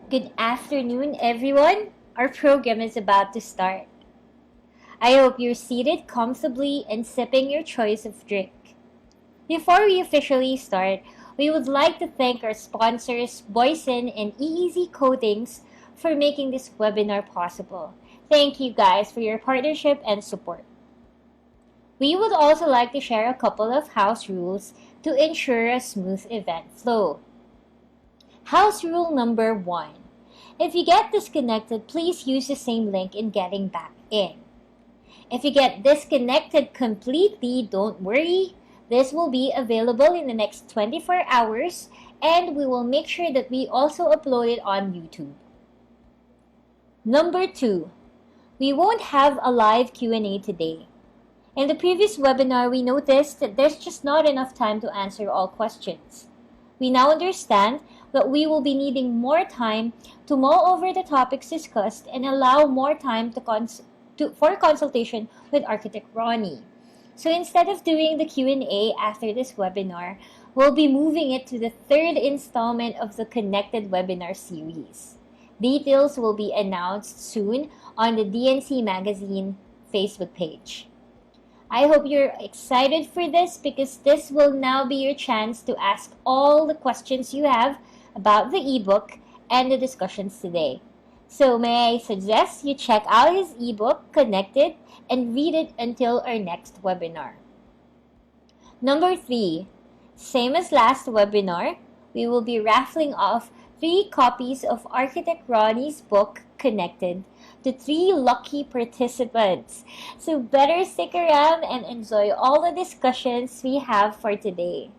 Good afternoon, everyone. Our program is about to start. I hope you're seated comfortably and sipping your choice of drink. Before we officially start, we would like to thank our sponsors, Boysen and EEZ Coatings, for making this webinar possible. Thank you guys for your partnership and support. We would also like to share a couple of house rules to ensure a smooth event flow. House rule number 1. If you get disconnected, please use the same link in getting back in. If you get disconnected completely, don't worry. This will be available in the next 24 hours and we will make sure that we also upload it on YouTube. Number 2. We won't have a live Q&A today. In the previous webinar, we noticed that there's just not enough time to answer all questions. We now understand that we will be needing more time to mull over the topics discussed and allow more time for consultation with Architect Ronnie. So instead of doing the Q&A after this webinar, we'll be moving it to the third installment of the Connected Webinar series. Details will be announced soon on the DNC Magazine Facebook page. I hope you're excited for this because this will now be your chance to ask all the questions you have about the ebook and the discussions today. So may I suggest you check out his ebook, Connected, and read it until our next webinar. Number 3, same as last webinar, we will be raffling off 3 copies of Architect Ronnie's book, Connected, to 3 lucky participants. So better stick around and enjoy all the discussions we have for today.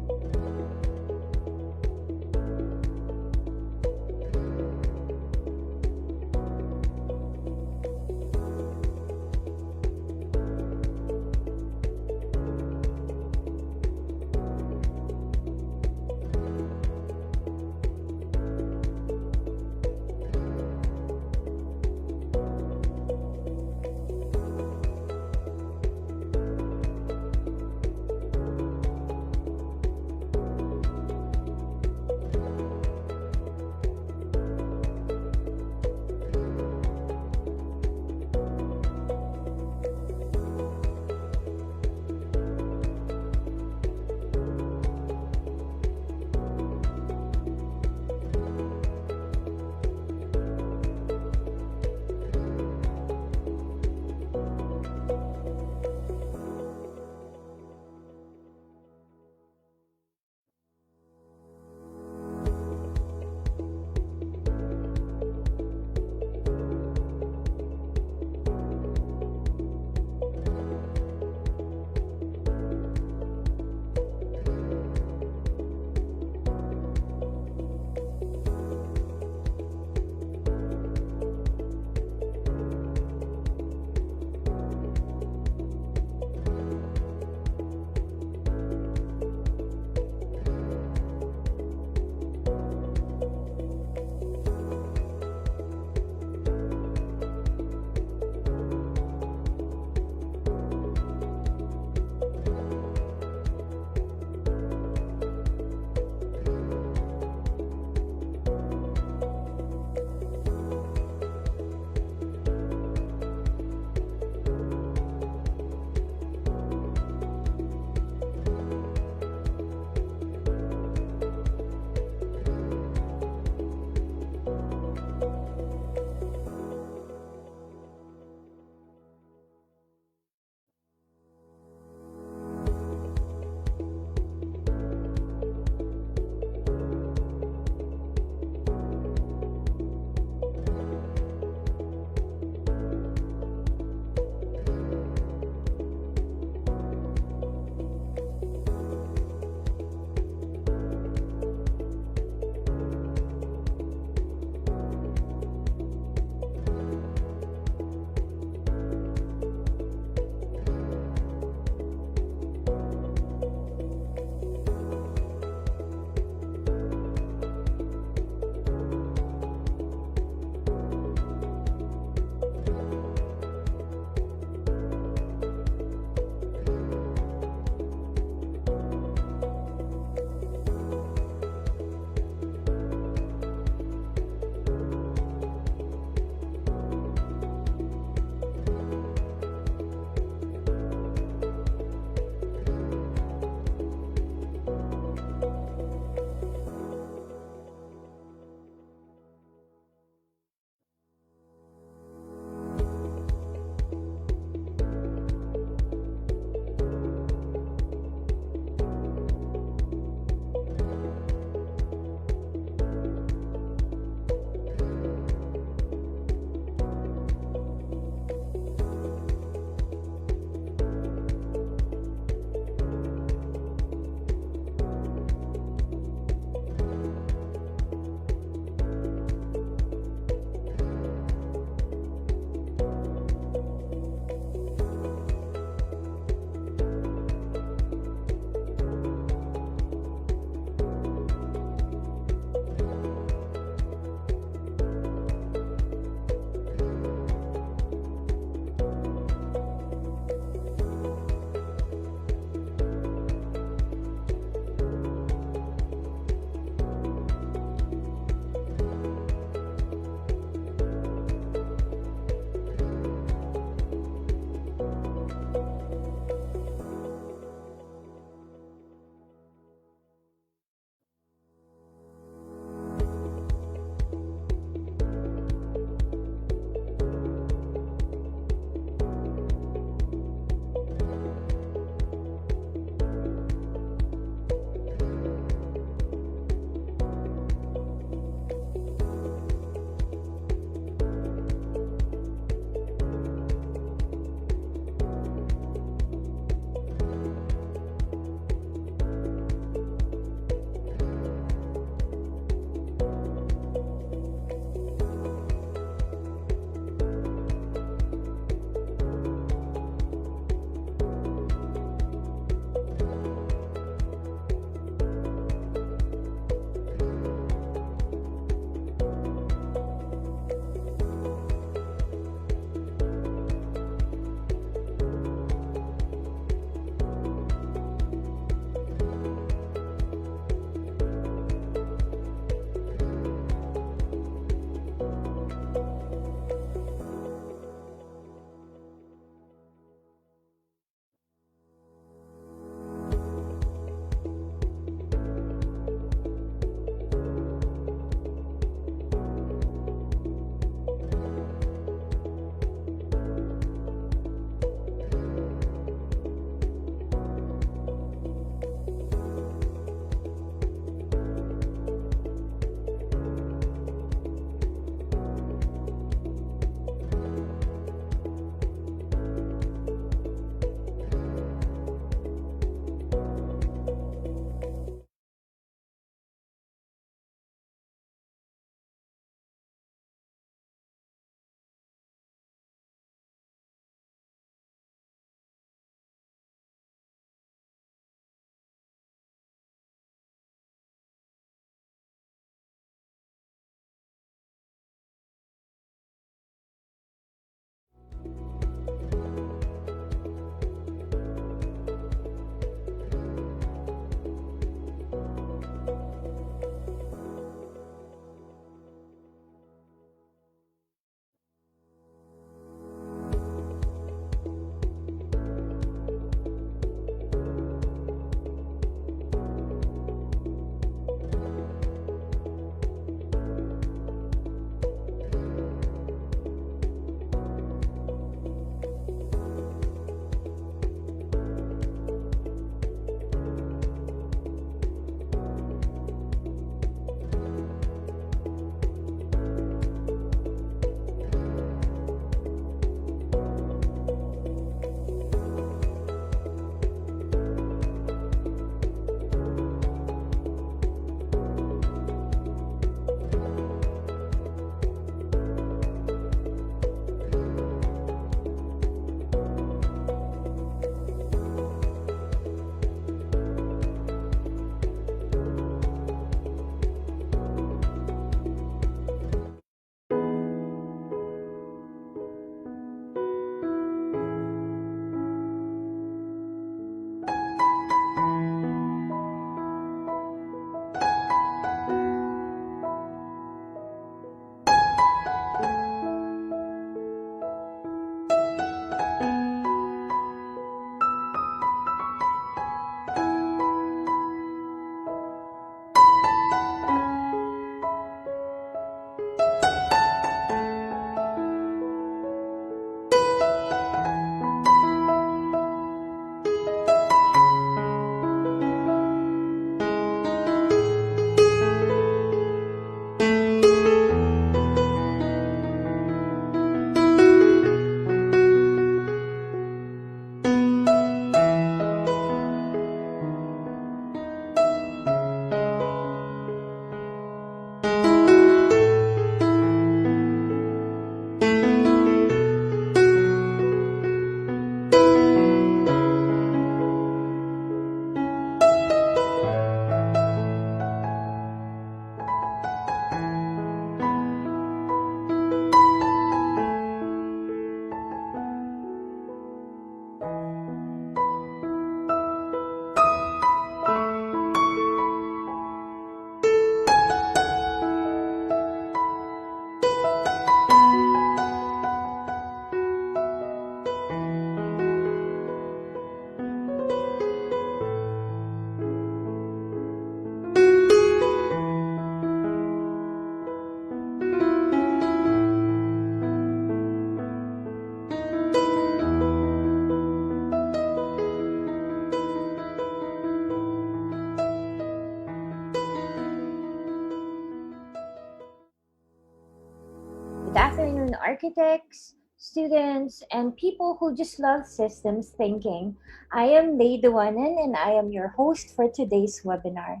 architects, students, and people who just love systems thinking. I am Leidawanan and I am your host for today's webinar.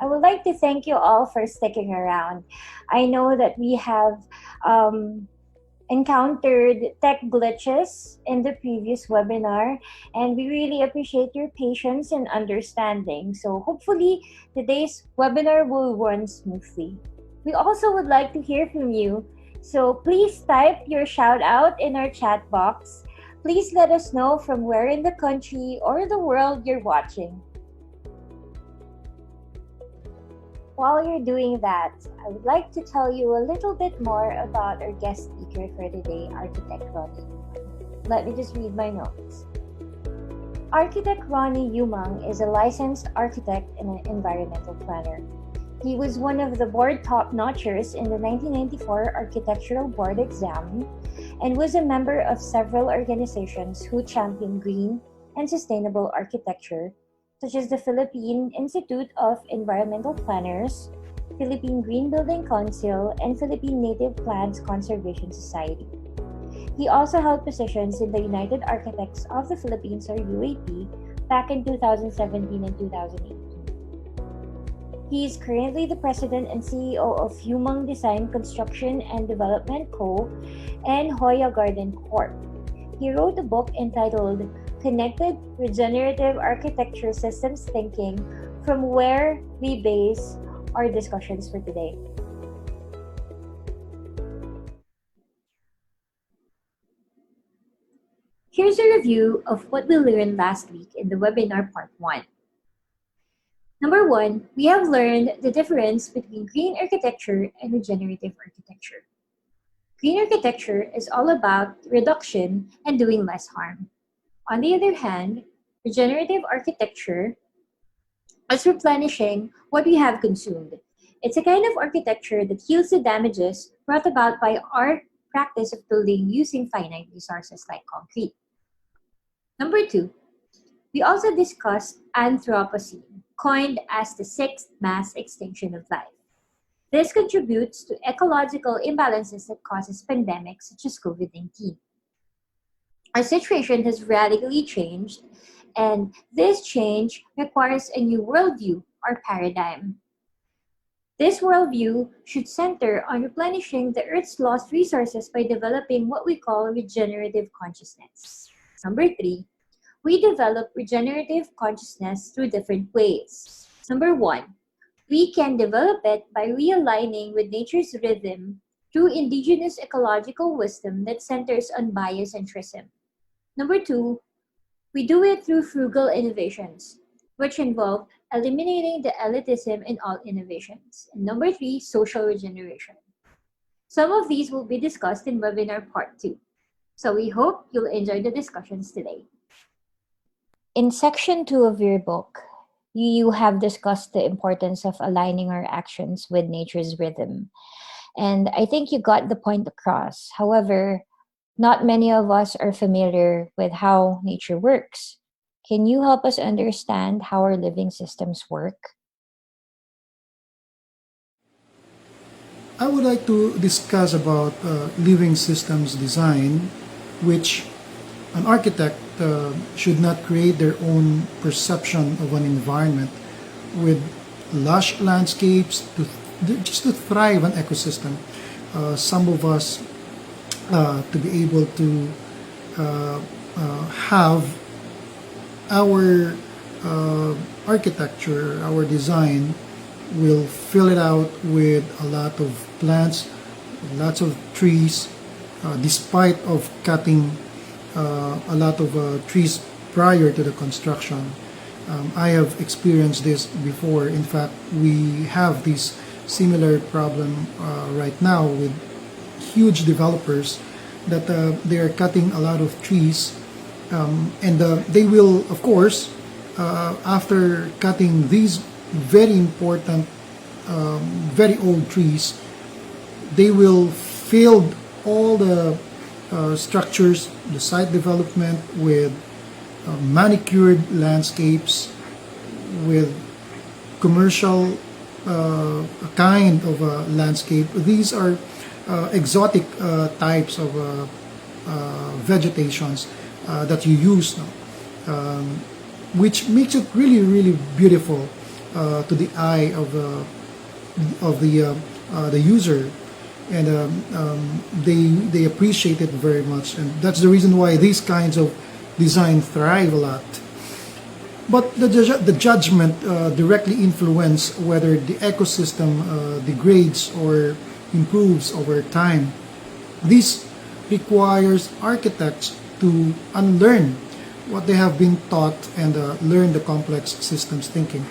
I would like to thank you all for sticking around. I know that we have um, encountered tech glitches in the previous webinar, and we really appreciate your patience and understanding. So, hopefully, today's webinar will run smoothly. We also would like to hear from you, so please type your shout out in our chat box. Please let us know from where in the country or the world you're watching. While you're doing that, I would like to tell you a little bit more about our guest speaker for today, Architect Ronnie. Let me just read my notes. Architect Ronnie Umang is a licensed architect and an environmental planner. He was one of the board top-notchers in the 1994 Architectural Board exam and was a member of several organizations who champion green and sustainable architecture, such as the Philippine Institute of Environmental Planners, Philippine Green Building Council, and Philippine Native Plants Conservation Society. He also held positions in the United Architects of the Philippines, or UAP, back in 2017 and 2018. He is currently the president and CEO of Humang Design Construction and Development Co. and Hoya Garden Corp. He wrote a book entitled Connected Regenerative Architecture Systems Thinking, from where we base our discussions for today. Here's a review of what we learned last week in the webinar part 1. Number 1, we have learned the difference between green architecture and regenerative architecture. Green architecture is all about reduction and doing less harm. On the other hand, regenerative architecture is replenishing what we have consumed. It's a kind of architecture that heals the damages brought about by our practice of building using finite resources like concrete. Number 2, we also discussed Anthropocene, coined as the sixth mass extinction of life. This contributes to ecological imbalances that causes pandemics such as COVID-19. Our situation has radically changed, and this change requires a new worldview or paradigm. This worldview should center on replenishing the Earth's lost resources by developing what we call regenerative consciousness. Number 3, we develop regenerative consciousness through different ways. Number 1, we can develop it by realigning with nature's rhythm through indigenous ecological wisdom that centers on biocentrism. Number 2, we do it through frugal innovations, which involve eliminating the elitism in all innovations. And number 3, social regeneration. Some of these will be discussed in webinar part 2. So we hope you'll enjoy the discussions today. In section 2 of your book, you have discussed the importance of aligning our actions with nature's rhythm. And I think you got the point across. However, not many of us are familiar with how nature works. Can you help us understand how our living systems work? I would like to discuss about living systems design, which an architect should not create their own perception of an environment with lush landscapes just to thrive an ecosystem. Some of us to be able to have our architecture, our design will fill it out with a lot of plants, lots of trees, despite of cutting a lot of trees prior to the construction. I have experienced this before. In fact, we have this similar problem right now with huge developers that they are cutting a lot of trees, and they will, of course, after cutting these very important, very old trees, they will fill all the structures, the site development with manicured landscapes, with commercial kind of a landscape. These are exotic types of vegetations that you use, no? Which makes it really, really beautiful to the eye of the user, and they appreciate it very much, and that's the reason why these kinds of design thrive a lot. But the judgment directly influence whether the ecosystem degrades or improves over time. This requires architects to unlearn what they have been taught and learn the complex systems thinking.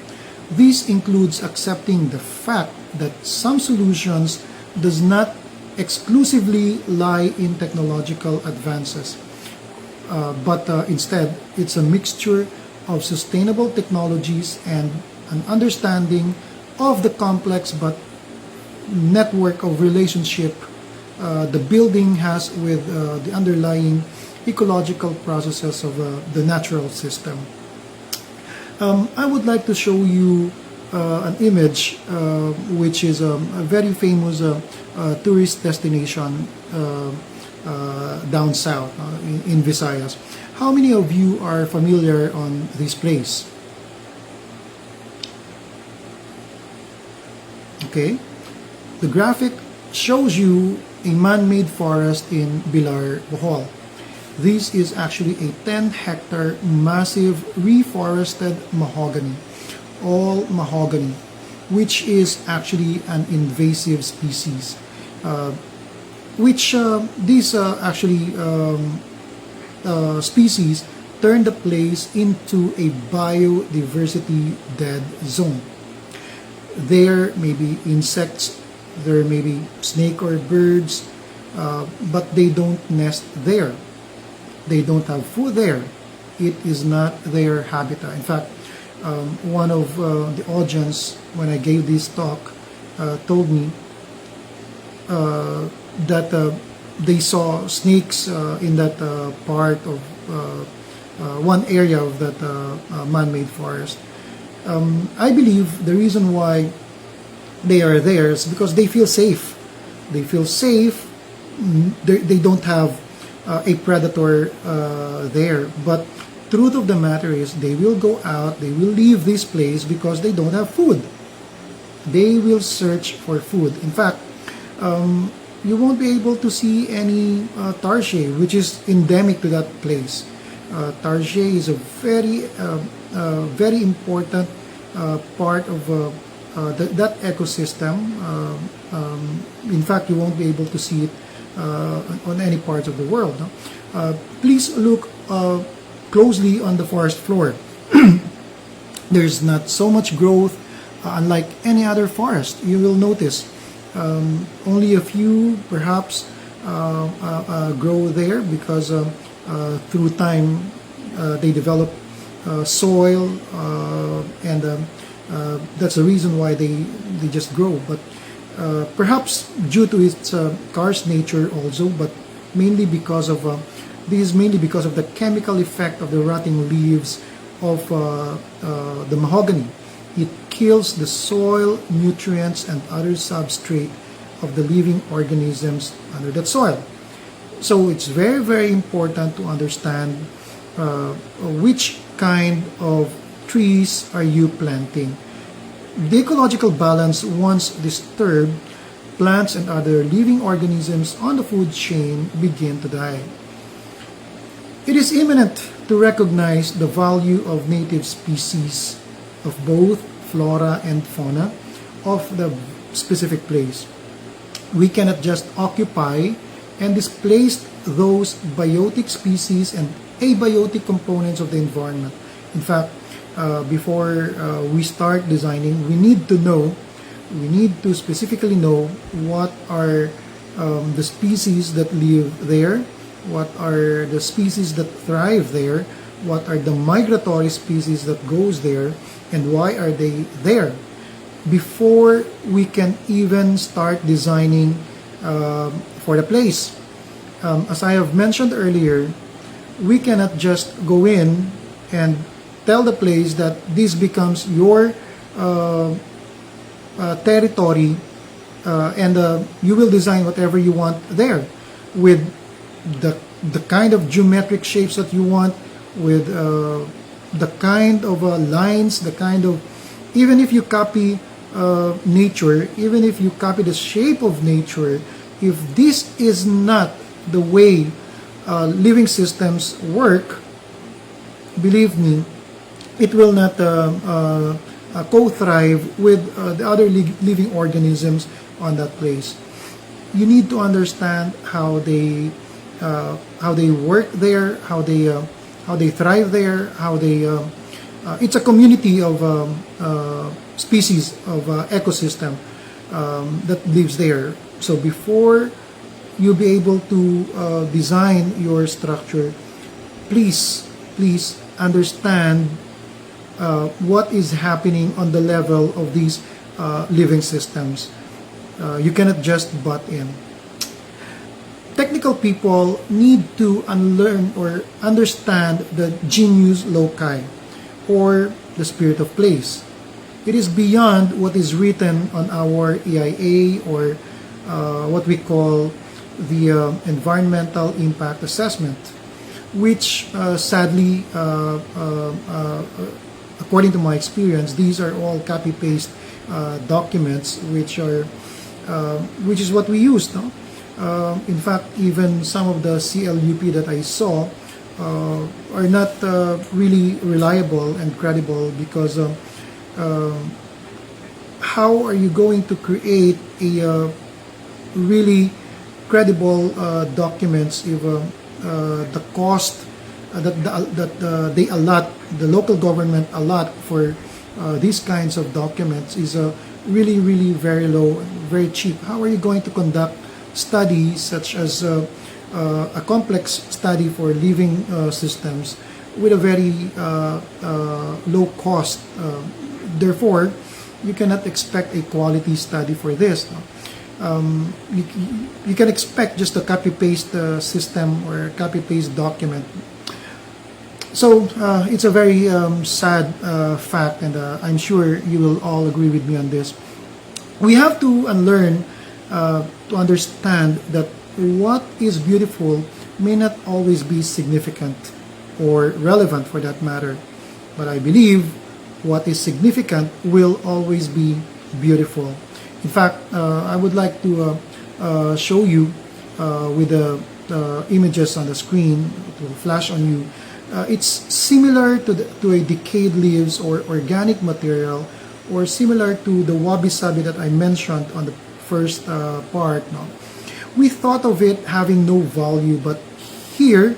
This includes accepting the fact that some solutions does not exclusively lie in technological advances, but instead it's a mixture of sustainable technologies and an understanding of the complex but network of relationship the building has with the underlying ecological processes of the natural system. I would like to show you an image which is a very famous tourist destination down south in Visayas. How many of you are familiar on this place? Okay, the graphic shows you a man-made forest in Bilar, Bohol. This is actually a 10-hectare massive reforested mahogany, all mahogany, which is actually an invasive species, which these species turn the place into a biodiversity dead zone. There may be insects, there may be snake or birds, but they don't nest there. They don't have food there. It is not their habitat. In fact, one of the audience, when I gave this talk, told me that they saw snakes in that part of one area of that man-made forest. I believe the reason why they are there is because they feel safe. They feel safe. They don't have a predator there. But truth of the matter is they will go out, they will leave this place because they don't have food. They will search for food. In fact, you won't be able to see any tarsier, which is endemic to that place. Tarsier is a very important part of that ecosystem. In fact, you won't be able to see it on any parts of the world. No? Please look closely on the forest floor. There's not so much growth, unlike any other forest. You will notice only a few perhaps grow there because through time they develop soil and that's the reason why they just grow. But perhaps due to its scarce nature also, but mainly because of this is mainly because of the chemical effect of the rotting leaves of the mahogany. It kills the soil, nutrients, and other substrate of the living organisms under that soil. So it's very, very important to understand which kind of trees are you planting. The ecological balance, once disturbed, plants and other living organisms on the food chain begin to die. It is imminent to recognize the value of native species of both flora and fauna of the specific place. We cannot just occupy and displace those biotic species and abiotic components of the environment. In fact, before we start designing, we need to specifically know what are the species that live there, what are the species that thrive there, what are the migratory species that goes there, and why are they there, before we can even start designing for the place. As I have mentioned earlier, we cannot just go in and tell the place that this becomes your territory and you will design whatever you want there with the kind of geometric shapes that you want, with the kind of lines, the kind of, even if you copy nature, even if you copy the shape of nature, if this is not the way living systems work, believe me, it will not co-thrive with the other living organisms on that place. You need to understand how they work there, how they thrive there, how they it's a community of species of ecosystem that lives there. So before you be able to design your structure, please understand what is happening on the level of these living systems. You cannot just butt in. Technical people need to unlearn or understand the genius loci, or the spirit of place. It is beyond what is written on our EIA, or what we call the environmental impact assessment, which sadly, according to my experience, these are all copy-paste documents, which is what we use, no? In fact, even some of the CLUP that I saw are not really reliable and credible, because how are you going to create a really credible documents if the cost that they allot, the local government allot for these kinds of documents is really very low, very cheap? How are you going to conduct studies such as a complex study for living systems with a very low cost? Therefore, you cannot expect a quality study for this. You can expect just a copy-paste system or copy-paste document. So it's a very sad fact, and I'm sure you will all agree with me on this. We have to unlearn to understand that what is beautiful may not always be significant or relevant, for that matter. But I believe what is significant will always be beautiful. In fact, I would like to show you with the images on the screen. It will flash on you. It's similar to a decayed leaves or organic material, or similar to the wabi-sabi that I mentioned on the first part. No? We thought of it having no value, but here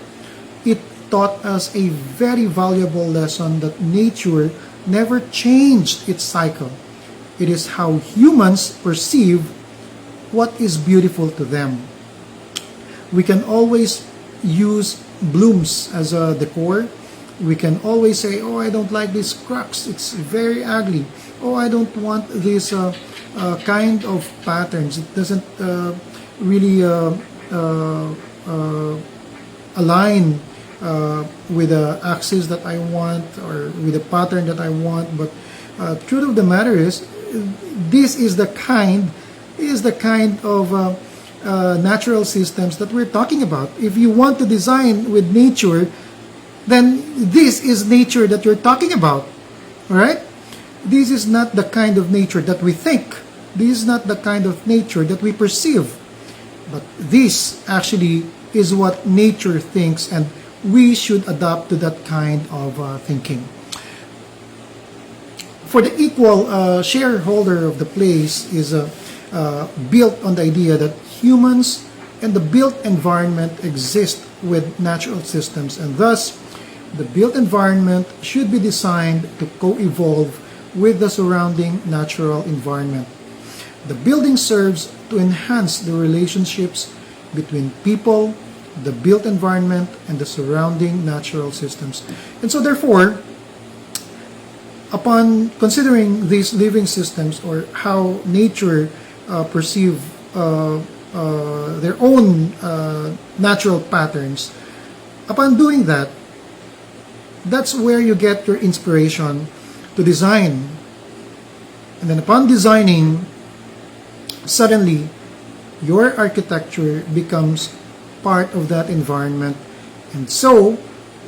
it taught us a very valuable lesson, that nature never changed its cycle. It is how humans perceive what is beautiful to them. We can always use blooms as a decor. We can always say, oh, I don't like this crux, it's very ugly. Oh, I don't want this kind of patterns. It doesn't really align with the axis that I want, or with the pattern that I want. But truth of the matter is, this is the kind of natural systems that we're talking about. If you want to design with nature, then this is nature that you're talking about. All right? This is not the kind of nature that we think. This is not the kind of nature that we perceive. But this actually is what nature thinks, and we should adapt to that kind of thinking. For the equal shareholder of the place is built on the idea that humans and the built environment exist with natural systems, and thus the built environment should be designed to co-evolve with the surrounding natural environment. The building serves to enhance the relationships between people, the built environment, and the surrounding natural systems. And so therefore, upon considering these living systems, or how nature perceive their own natural patterns, upon doing that, that's where you get your inspiration to design. And then upon designing, suddenly your architecture becomes part of that environment, and so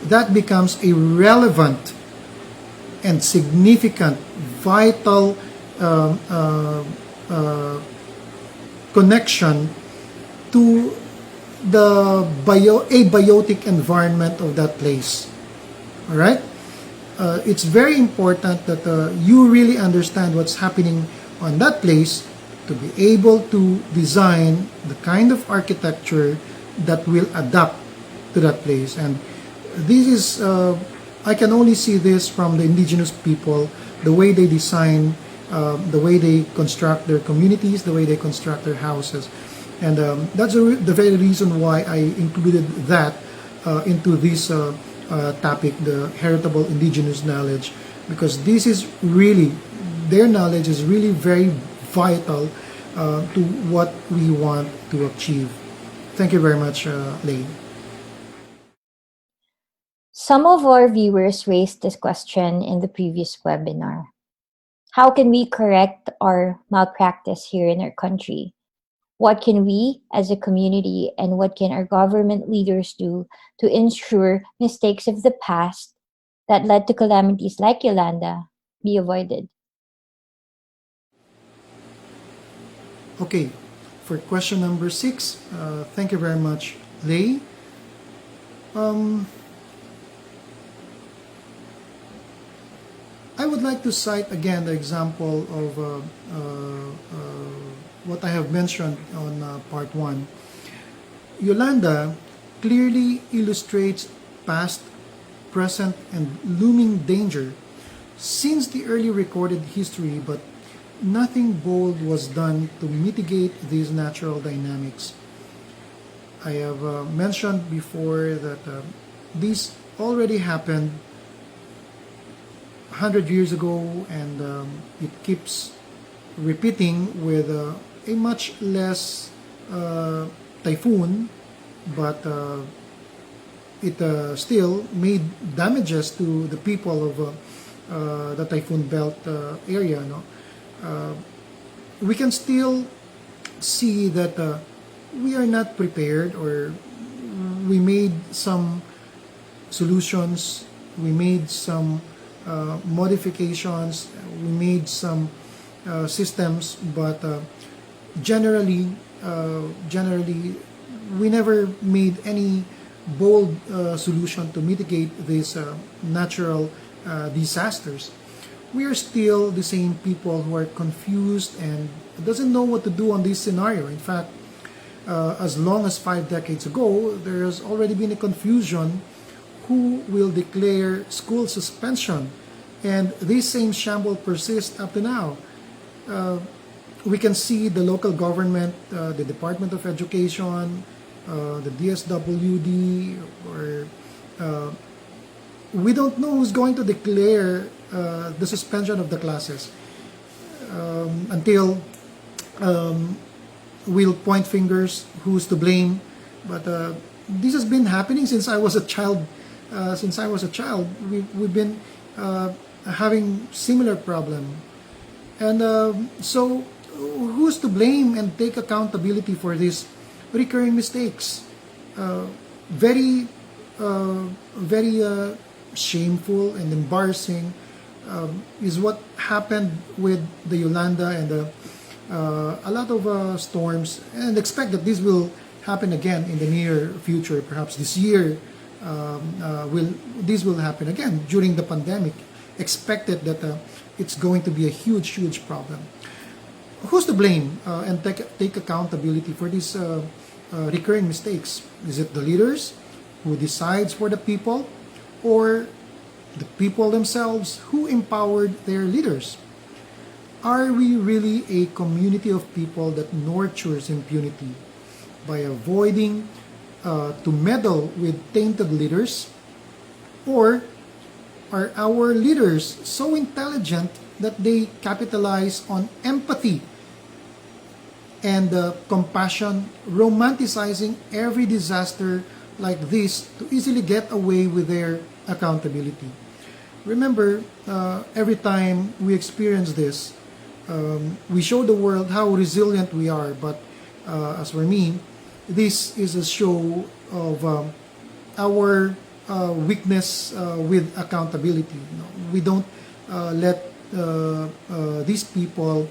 that becomes a relevant and significant, vital um, uh, uh, connection to the abiotic environment of that place. All right? It's very important that you really understand what's happening on that place to be able to design the kind of architecture that will adapt to that place. And this is, I can only see this from the indigenous people, the way they design, the way they construct their communities, the way they construct their houses. And that's the very reason why I included that into this topic, the heritable indigenous knowledge, because this is really, their knowledge is really very vital to what we want to achieve. Thank you very much, Lane. Some of our viewers raised this question in the previous webinar. How can we correct our malpractice here in our country? What can we as a community and what can our government leaders do to ensure mistakes of the past that led to calamities like Yolanda be avoided? Okay, for question number 6, thank you very much, Lay. I would like to cite again the example of what I have mentioned on part 1. Yolanda clearly illustrates past, present, and looming danger since the early recorded history, but nothing bold was done to mitigate these natural dynamics. I have mentioned before that this already happened 100 years ago, and it keeps repeating with a much less typhoon, but it still made damages to the people of the typhoon belt area. No? We can still see that we are not prepared, or we made some solutions, we made some modifications, we made some systems, but generally, we never made any bold solution to mitigate these natural disasters. We are still the same people who are confused and doesn't know what to do on this scenario. In fact, as long as 5 decades ago, there has already been a confusion who will declare school suspension, and this same shamble persists up to now. We can see the local government, the Department of Education, the DSWD, or we don't know who's going to declare the suspension of the classes until we'll point fingers who's to blame. But this has been happening since I was a child. We've been having similar problem, and so who's to blame and take accountability for these recurring mistakes? Very, very shameful and embarrassing is what happened with the Yolanda and a lot of storms, and expect that this will happen again in the near future. Perhaps this year, this will happen again during the pandemic. Expected that it's going to be a huge problem. Who's to blame and take accountability for these recurring mistakes? Is it the leaders who decides for the people, or the people themselves who empowered their leaders? Are we really a community of people that nurtures impunity by avoiding to meddle with tainted leaders? Or are our leaders so intelligent that they capitalize on empathy and compassion, romanticizing every disaster like this to easily get away with their accountability? Remember, every time we experience this, We show the world how resilient we are, but as for me, this is a show of our weakness with accountability. We don't let these people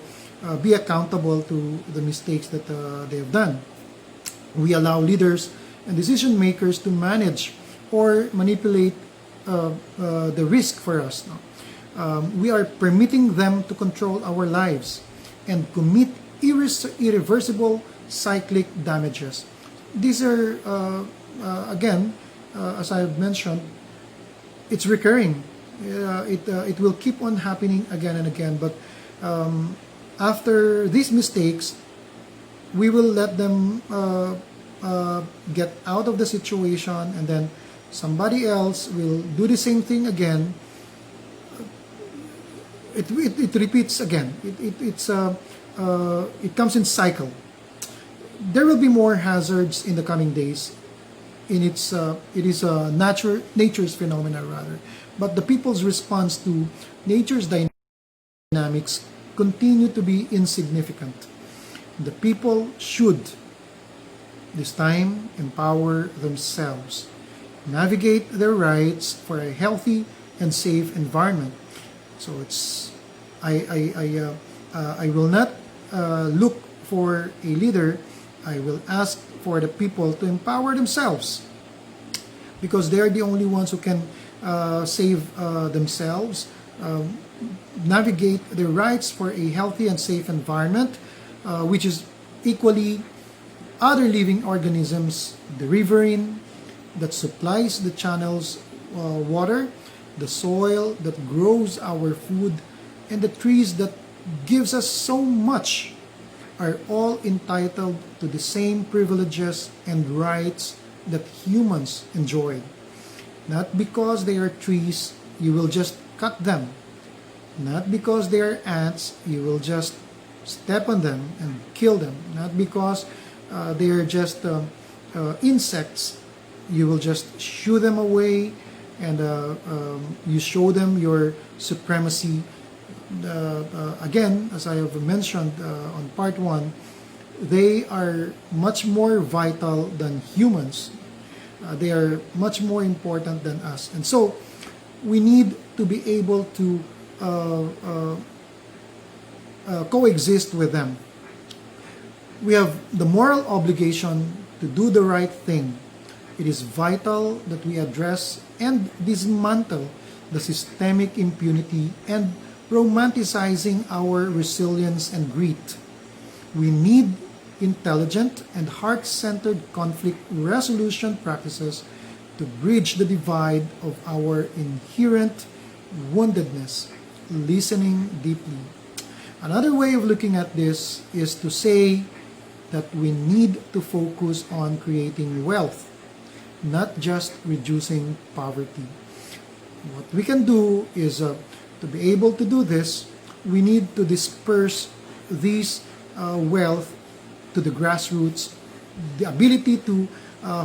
be accountable to the mistakes that they have done. We allow leaders and decision makers to manage or manipulate the risk for us. No? We are permitting them to control our lives and commit irreversible cyclic damages. These are, again, as I've mentioned, it's recurring. It will keep on happening again and again. But after these mistakes, we will let them get out of the situation, and then somebody else will do the same thing again. It repeats again. It comes in cycle. There will be more hazards in the coming days. It is a nature's phenomena rather, but the people's response to nature's dynamics continue to be insignificant. The people should this time empower themselves, navigate their rights for a healthy and safe environment. So I will not look for a leader. I will ask for the people to empower themselves, because they are the only ones who can save themselves, navigate their rights for a healthy and safe environment, which is equally other living organisms, the riverine that supplies the channels water, the soil that grows our food, and the trees that gives us so much are all entitled to the same privileges and rights that humans enjoy. Not because they are trees, you will just cut them. Not because they are ants, you will just step on them and kill them. Not because they are just insects, you will just shoo them away and you show them your supremacy. Again, as I have mentioned on part one, they are much more vital than humans. They are much more important than us. And so we need to be able to coexist with them. We have the moral obligation to do the right thing. It is vital that we address and dismantle the systemic impunity and romanticizing our resilience and grit. We need intelligent and heart-centered conflict resolution practices to bridge the divide of our inherent woundedness, listening deeply. Another way of looking at this is to say that we need to focus on creating wealth, not just reducing poverty. What we can do is to be able to do this, we need to disperse these wealth to the grassroots, the ability to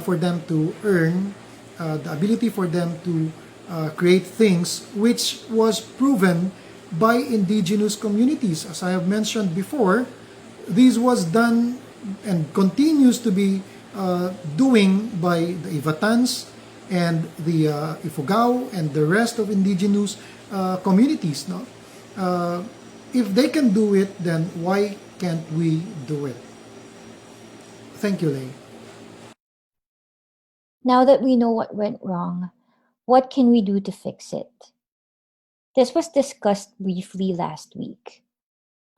for them to earn, the ability for them to create things, which was proven by indigenous communities. As I have mentioned before, this was done and continues to be doing by the Ivatans and the Ifugao and the rest of indigenous communities. No? If they can do it, then why can't we do it? Thank you, Lay. Now that we know what went wrong, what can we do to fix it? This was discussed briefly last week.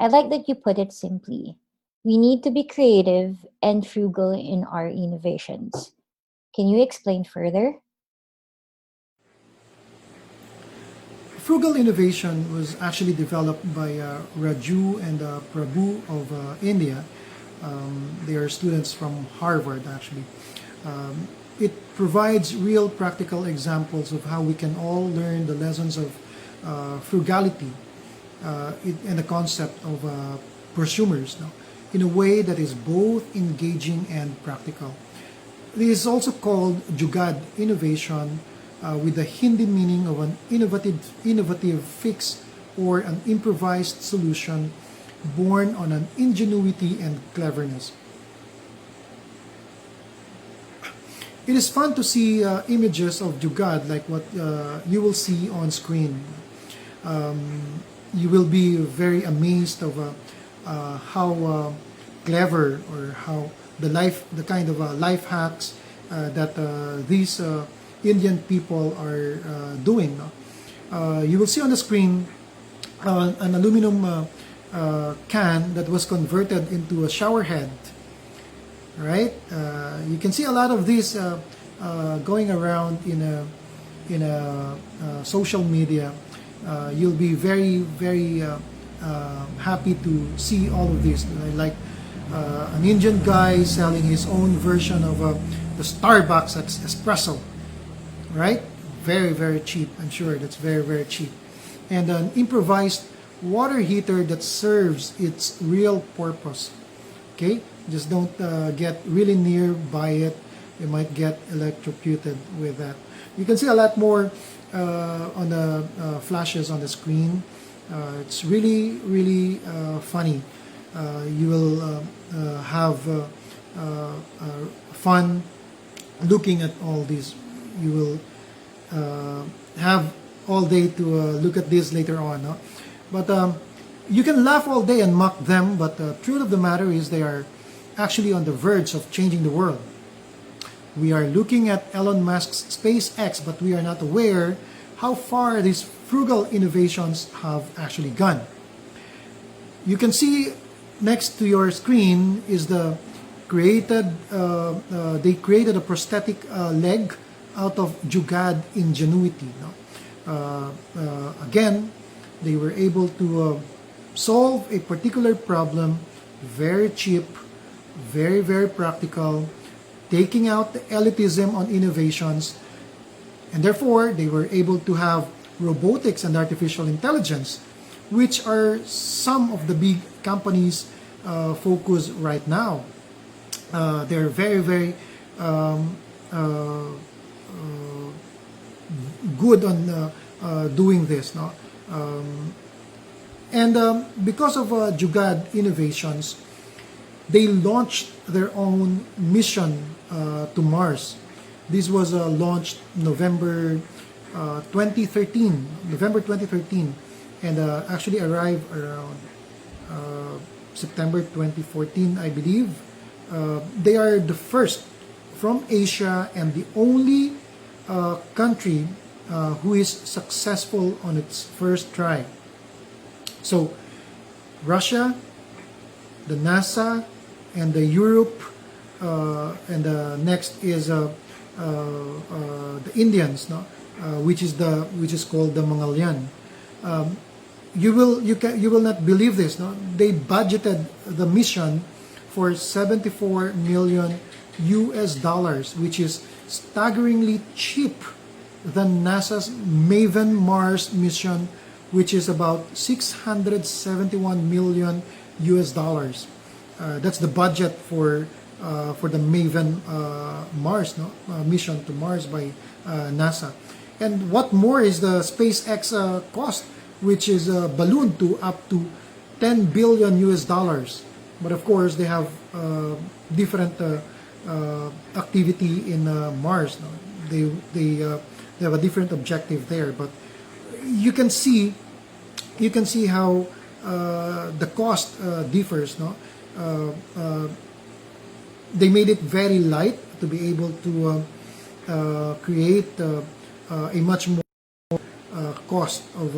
I like that you put it simply. We need to be creative and frugal in our innovations. Can you explain further? Frugal innovation was actually developed by Raju and Prabhu of India. They are students from Harvard, actually. It provides real practical examples of how we can all learn the lessons of frugality and the concept of prosumers, no? In a way that is both engaging and practical. It is also called Jugad innovation, with the Hindi meaning of an innovative fix or an improvised solution born on an ingenuity and cleverness. It is fun to see images of Jugad like what you will see on screen. You will be very amazed of how clever, or how the kind of life hacks that these Indian people are doing. You will see on the screen an aluminum can that was converted into a shower head. Right? You can see a lot of these going around in a social media. You'll be very, very happy to see all of this. Like an Indian guy selling his own version of the Starbucks espresso, right? Very, very cheap. I'm sure that's very, very cheap. And an improvised water heater that serves its real purpose. Okay, just don't get really near by it. You might get electrocuted with that. You can see a lot more on the flashes on the screen. It's really, really funny. You will have fun looking at all these. You will have all day to look at this later on. No? But you can laugh all day and mock them, but the truth of the matter is they are actually on the verge of changing the world. We are looking at Elon Musk's SpaceX, but we are not aware how far these frugal innovations have actually gone. You can see next to your screen is they created a prosthetic leg out of Jugad ingenuity. No? Again, they were able to solve a particular problem, very cheap, very, very practical, taking out the elitism on innovations, and therefore they were able to have robotics and artificial intelligence, which are some of the big companies' focus right now. They're very, very good on doing this. No? And because of Jugad innovations, they launched their own mission to Mars. This was launched November 2013, and actually arrived around September 2014, I believe. They are the first from Asia and the only country who is successful on its first try. So, Russia, the NASA, and the Europe, and next is the Indians, no? which is called the Mongolian. You will not believe this. No? They budgeted the mission for 74 million US dollars, which is staggeringly cheap than NASA's Maven Mars mission, which is about 671 million US dollars. That's the budget for the Maven Mars mission to Mars by NASA. And what more is the SpaceX cost, which is ballooned to up to 10 billion US dollars. But of course, they have different activity in Mars. No? They have a different objective there. But you can see how the cost differs. No, they made it very light to be able to create a much more cost of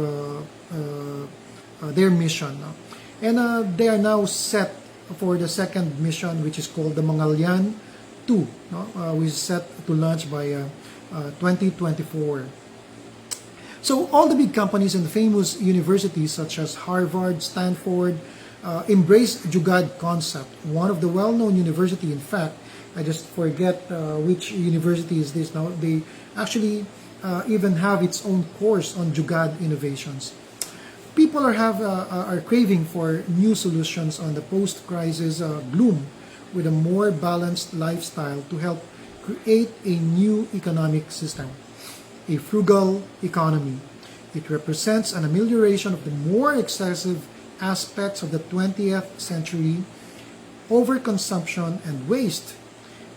their mission. No? And they are now set for the second mission, which is called the Mongolian 2, no? Which is set to launch by 2024. So all the big companies and famous universities such as Harvard, Stanford, embrace Jugad concept. One of the well-known university, in fact, I just forget which university is this now. They actually even have its own course on Jugad innovations. People are craving for new solutions on the post-crisis gloom, with a more balanced lifestyle to help create a new economic system, a frugal economy. It represents an amelioration of the more excessive aspects of the 20th century: overconsumption and waste.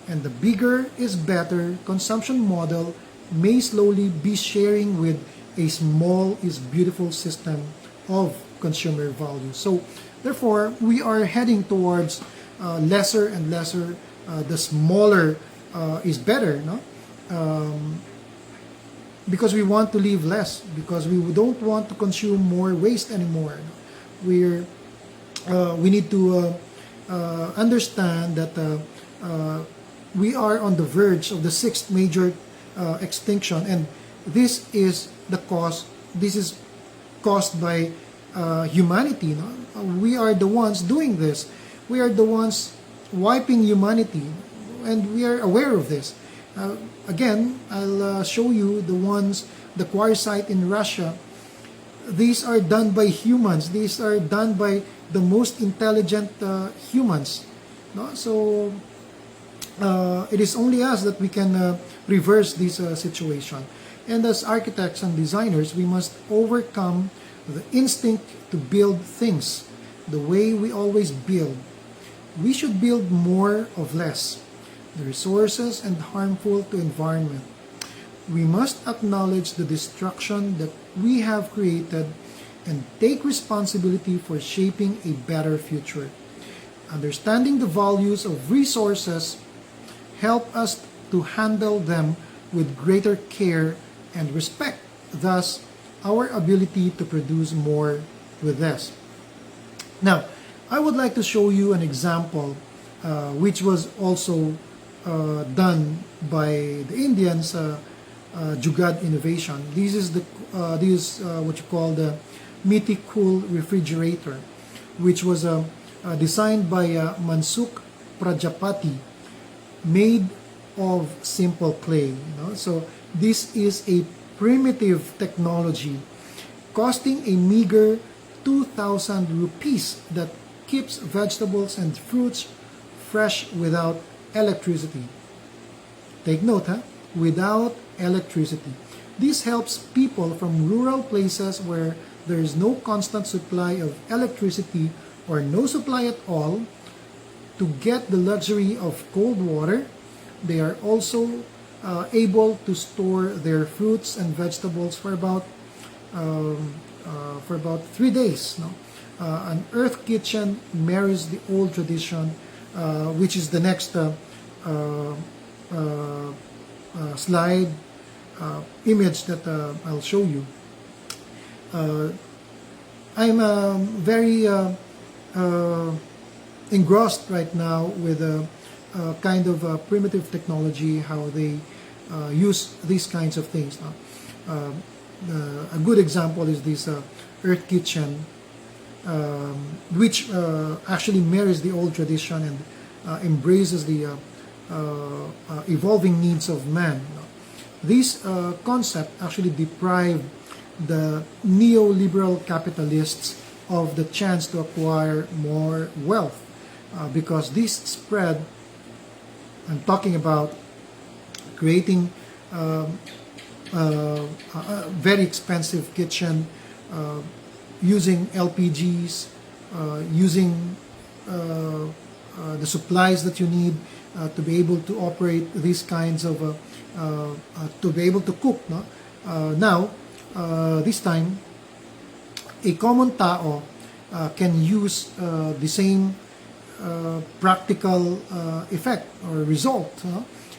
And the bigger is better consumption model may slowly be sharing with a small is beautiful system of consumer value. So therefore, we are heading towards lesser and lesser. The smaller is better, no? Because we want to live less, because we don't want to consume more waste anymore. We're we need to understand that we are on the verge of the sixth major extinction, and this is the cause. This is caused by humanity. No? We are the ones doing this. We are the ones wiping humanity, and we are aware of this. Again, I'll show you the quartzite in Russia. These are done by humans. These are done by the most intelligent humans. No? So it is only us that we can reverse this situation. And as architects and designers, we must overcome the instinct to build things the way we always build. We should build more of less, the resources and harmful to environment. We must acknowledge the destruction that we have created and take responsibility for shaping a better future. Understanding the values of resources help us to handle them with greater care and respect, thus our ability to produce more with less. Now, I would like to show you an example which was also done by the Indians, Jugad innovation. This is what you call the Cool refrigerator, which was designed by Mansukh Prajapati, made of simple clay. So this is a primitive technology costing a meager 2,000 rupees that keeps vegetables and fruits fresh without electricity. Take note, without electricity. This helps people from rural places where there is no constant supply of electricity or no supply at all to get the luxury of cold water. They are also able to store their fruits and vegetables for about 3 days. No? An earth kitchen marries the old tradition, which is the next slide image that I'll show you. I'm very engrossed right now with a kind of primitive technology, how they use these kinds of things. A good example is this earth kitchen, which actually marries the old tradition and embraces the evolving needs of man. This concept actually deprived the neoliberal capitalists of the chance to acquire more wealth, because this spread, I'm talking about creating a very expensive kitchen, using LPGs, using the supplies that you need to be able to operate these kinds of, to be able to cook. No? Now, this time, a common tao can use the same practical effect or result,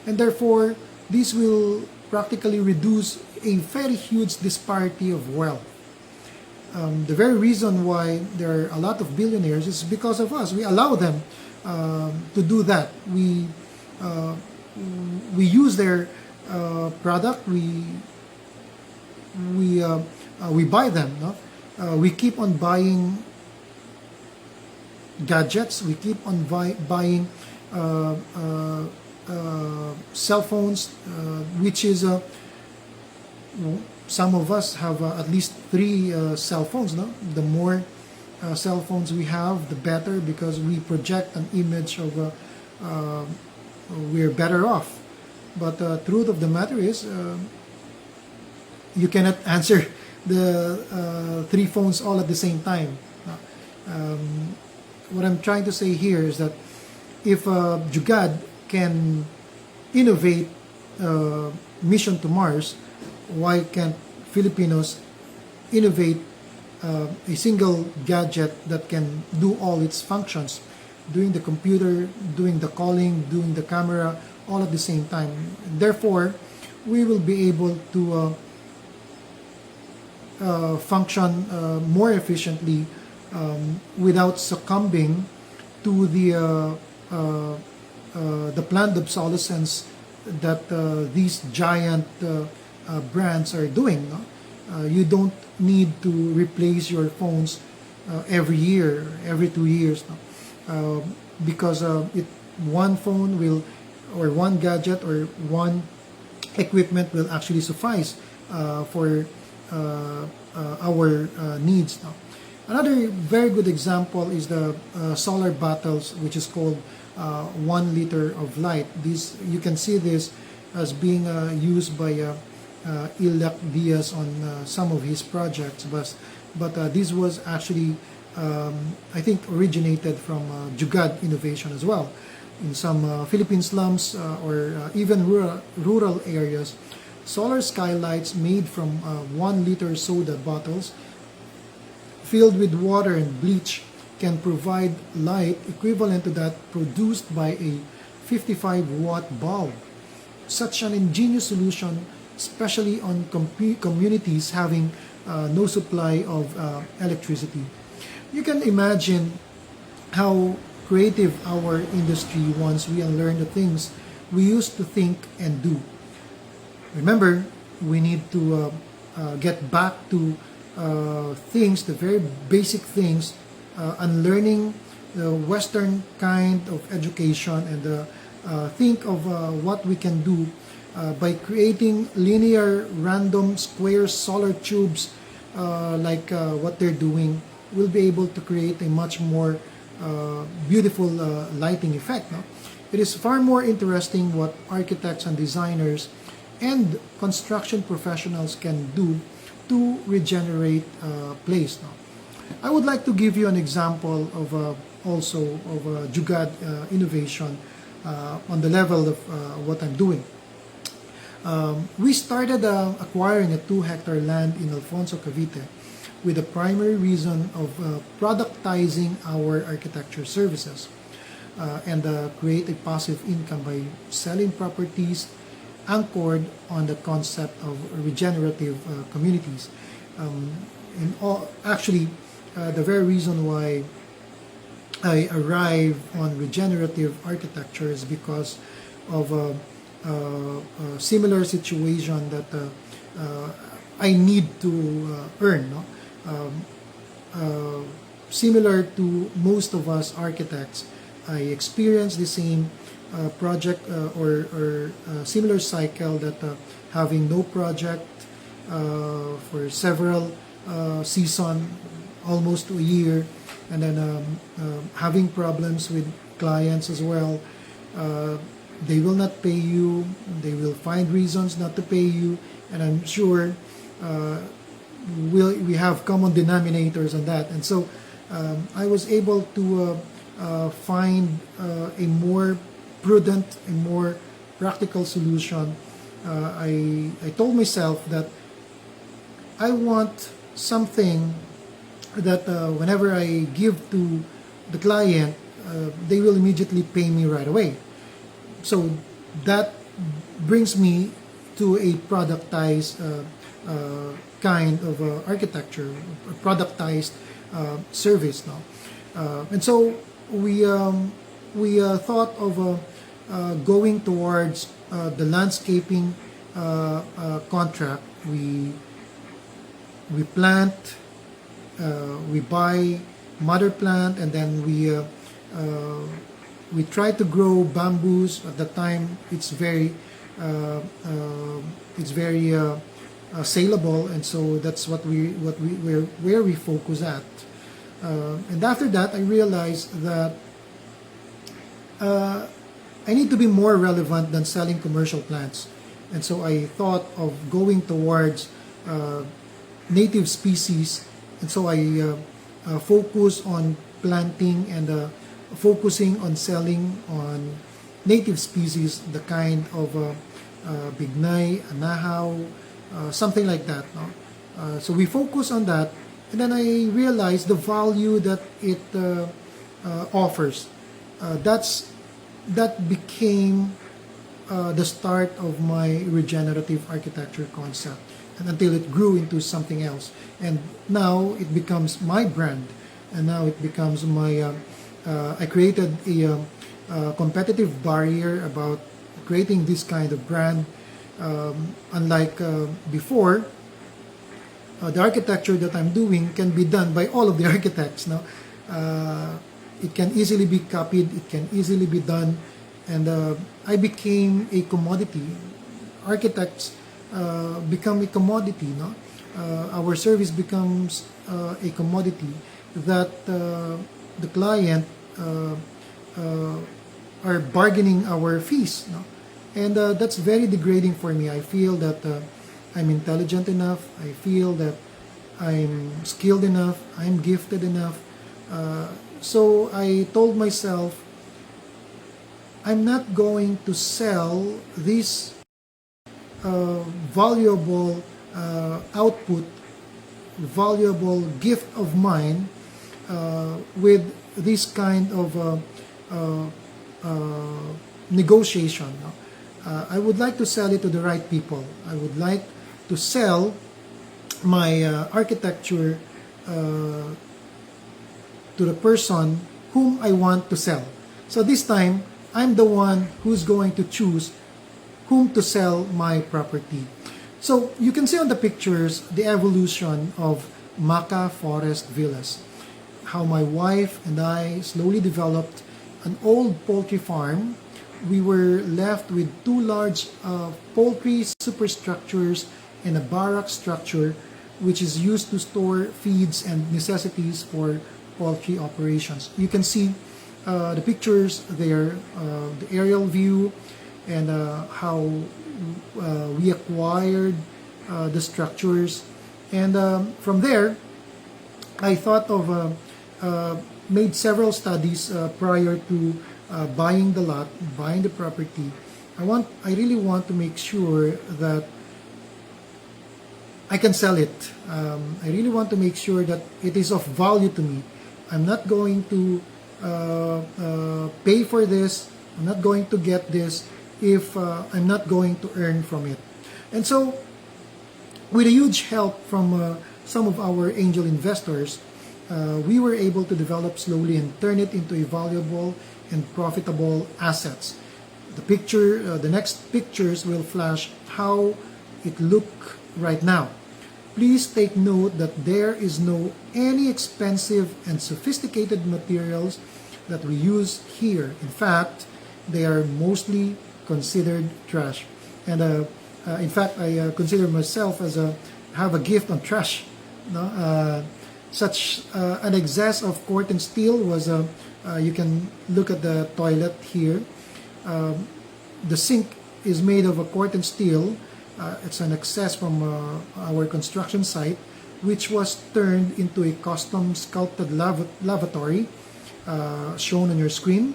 and therefore this will practically reduce a very huge disparity of wealth. The very reason why there are a lot of billionaires is because of us. We allow them to do that. We use their product. We buy them. No? We keep on buying gadgets. We keep on buying cell phones, which is some of us have at least 3 cell phones. No? The more cell phones we have, the better, because we project an image of we're better off. But the truth of the matter is, you cannot answer the 3 phones all at the same time. What I'm trying to say here is that if Jugad can innovate mission to Mars, why can't Filipinos innovate a single gadget that can do all its functions, doing the computer, doing the calling, doing the camera, all at the same time? Therefore, we will be able to function more efficiently without succumbing to the planned obsolescence that these giant brands are doing. No? You don't need to replace your phones every year, every 2 years, no? Because one phone will, or one gadget, or one equipment will actually suffice for our needs now. Another very good example is the solar bottles, which is called 1 liter of light. This, you can see this as being used by Ilak Diaz on some of his projects, but this was actually I think originated from Jugad innovation as well. In some Philippine slums or even rural areas, solar skylights made from 1 liter soda bottles filled with water and bleach can provide light equivalent to that produced by a 55-watt bulb. Such an ingenious solution, especially on communities having no supply of electricity. You can imagine how creative our industry once we unlearn the things we used to think and do. Remember, we need to get back to things, the very basic things, unlearning the Western kind of education, and think of what we can do by creating linear, random, square solar tubes like what they're doing. We'll be able to create a much more beautiful lighting effect. No? It is far more interesting what architects and designers and construction professionals can do to regenerate place. No? I would like to give you an example of also of Jugad innovation on the level of what I'm doing. We started acquiring a 2-hectare land in Alfonso, Cavite, with the primary reason of productizing our architecture services and create a passive income by selling properties anchored on the concept of regenerative communities. Actually, the very reason why I arrived on regenerative architecture is because of a similar situation that I need to earn. No? Similar to most of us architects, I experienced the same project or similar cycle that having no project for several season, almost a year, and then having problems with clients as well. They will not pay you, they will find reasons not to pay you, and I'm sure we have common denominators on that. And so I was able to find a more prudent, a more practical solution. I told myself that I want something that whenever I give to the client, they will immediately pay me right away. So that brings me to a productized kind of architecture, a productized service now. And so we thought of going towards the landscaping contract. We plant, we buy mother plant, and then we try to grow bamboos. At the time, it's very saleable, and so that's where we focus at. And after that, I realized that I need to be more relevant than selling commercial plants, and so I thought of going towards native species, and so I focus on planting and focusing on selling on native species, the kind of bignay, anahaw, something like that. No? So we focus on that, and then I realized the value that it offers. That became the start of my regenerative architecture concept, and until it grew into something else, and now it becomes my brand, and now it becomes my. I created a competitive barrier about creating this kind of brand. Unlike before, the architecture that I'm doing can be done by all of the architects. Now, it can easily be copied. It can easily be done, and I became a commodity. Architects become a commodity. No, our service becomes a commodity that the client are bargaining our fees. No? And that's very degrading for me. I feel that I'm intelligent enough. I feel that I'm skilled enough. I'm gifted enough. So I told myself, I'm not going to sell this valuable output, valuable gift of mine with this kind of negotiation. No? I would like to sell it to the right people. I would like to sell my architecture to the person whom I want to sell. So this time, I'm the one who's going to choose whom to sell my property. So you can see on the pictures the evolution of Maca Forest Villas. How my wife and I slowly developed an old poultry farm. We were left with two large poultry superstructures and a barrack structure, which is used to store feeds and necessities for poultry operations. You can see the pictures there, the aerial view, and how we acquired the structures. And from there, I thought of made several studies prior to buying the lot, buying the property. I really want to make sure that I can sell it. I really want to make sure that it is of value to me. I'm not going to pay for this. I'm not going to get this if I'm not going to earn from it. And so, with a huge help from some of our angel investors, we were able to develop slowly and turn it into a valuable and profitable assets. The next pictures will flash how it look right now. Please take note that there is no any expensive and sophisticated materials that we use here. In fact, they are mostly considered trash. And in fact, I consider myself as have a gift on trash. No? Such an excess of corten steel was you can look at the toilet here. The sink is made of a corten steel. It's an excess from our construction site, which was turned into a custom sculpted lavatory shown on your screen.